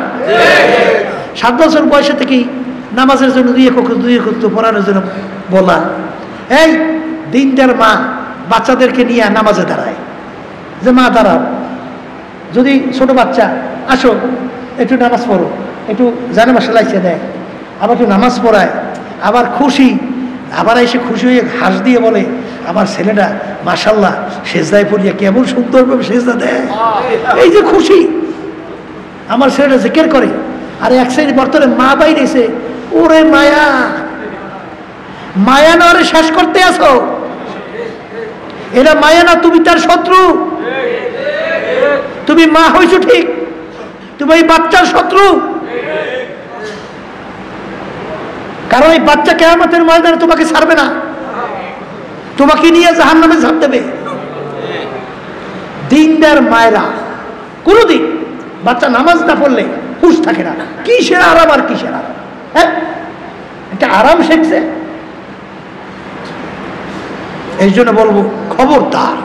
7 বছর বয়সে থেকেই নামাজের জন্য দুই একক পড়ানোর জন্য বলা। এই দিনটার মা বাচ্চাদেরকে নিয়ে নামাজে দাঁড়ায়, যে মা দাঁড়াও, যদি ছোট বাচ্চা আসো একটু নামাজ পড়ো, একটু জানামা সেলাইছে দেয়, আবার একটু নামাজ পড়ায়, আবার খুশি, আবার এসে খুশি হয়ে হাস দিয়ে বলে আমার ছেলেটা মাশাল্লাহ সেজদায় পড়িয়া কেমন সুন্দরভাবে সেজদা দেয়, এই যে খুশি, আমার ছেলেটা জিকির করে। আর এক শ্রেণী বর্তমানে মা বাইরেছে, ওরে মায়া, মায়া না ওরে শেষ করতে আসো, এরা মায়া না, তুমি তার শত্রু। তুমি মা হয়েছো ঠিক, তুমি এই বাচ্চার শত্রু। কারণ এই বাচ্চা কিয়ামতের ময়দানে তোমাকে ছাড়বে না, তোমাকে নিয়ে জাহান্নামে ঝাঁপ দেবে। দিনদার মায়েরা কোনোদিন বাচ্চা নামাজ না পড়লে হুঁশ থাকে না, কিসের আরাম আর কিসের আরাম, হ্যাঁ এটা আরাম শিখছে। এই জন্য বলবো খবরদার,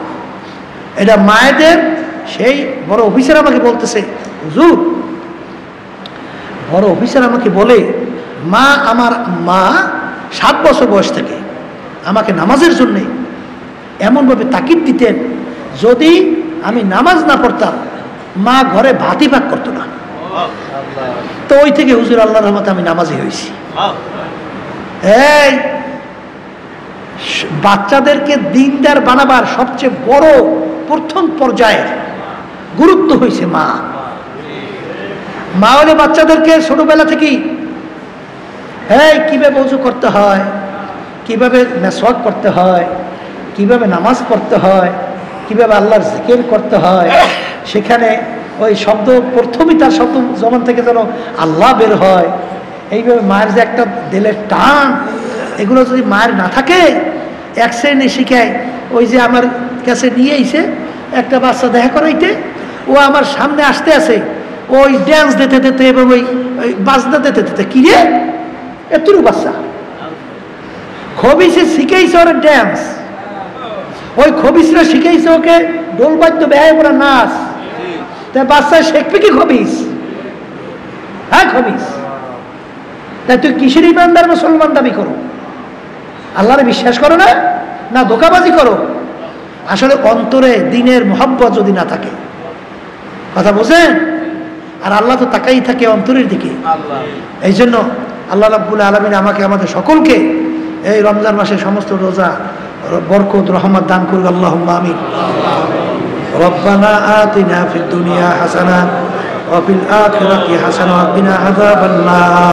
এটা মায়েদের। সেই বড় অফিসার আমাকে বলতেছে, হুজুর বড় অফিসার আমাকে বলে, মা আমার মা 7 বছর বয়স থেকে আমাকে নামাজের জন্যে এমনভাবে তাকিদ দিতেন, যদি আমি নামাজ না পড়তাম মা ঘরে ভাতই ভাগ করতো না। তো ওই থেকে হুজুর আল্লাহর রহমতে আমি নামাজি হয়েছি। এই বাচ্চাদেরকে দিনদার বানাবার সবচেয়ে বড় প্রথম পর্যায়ে গুরুত্ব হয়েছে মা। মা হলে বাচ্চাদেরকে ছোটবেলা থেকেই কিভাবে ওযু করতে হয়, কিভাবে মেসওয়াক করতে হয়, কিভাবে নামাজ পড়তে হয়, কিভাবে আল্লাহর জিকির করতে হয়, সেখানে ওই শব্দ প্রথমেই তার শব্দ জবান থেকে যেন আল্লাহ বের হয়, এইভাবে মায়ের যে একটা দিলের টান, এগুলো যদি মায়ের না থাকে, এক শ্রেণী শিখায়। ওই যে আমার কাছে নিয়ে এসে একটা বাচ্চা দেখা করাইতে, ও আমার সামনে আসতে আসে, ওই ড্যান্স দিতে দিতে এবং ওই বাজনা দিতে দিতে, কি রে এতটুকু বাচ্চা খবিসে শিখেছে ওরা ড্যান্স, ওই খবিসরা শিখেছে ওকে ডোলবাদ্য ব্যয় করা নাচ, তাই বাচ্চা শিখবে কি খবিস? হ্যাঁ খবিস। তাই তুই কিসের ইমানদার মুসলমান দাবি করো? আল্লাহরে বিশ্বাস করো না, না ধোঁকাবাজি করো? আসলে অন্তরে দিনের মোহাব্বত যদি না থাকে, কথা বোঝেন? আর আল্লাহ তো তাকাই থাকে অন্তরের দিকে। এই জন্য আল্লাহ রাব্বুল আলামিন আমাকে আমাদের সকলকে এই রমজান মাসে সমস্ত রোজা বরকত রহমত দান করুক, আল্লাহুম্মা আমিন। রব্বানা আতিনা ফিদ দুনিয়া হাসানাহ ওয়া ফিল আখিরাতি হাসানাহ ওয়া কিনা আযাবান নার।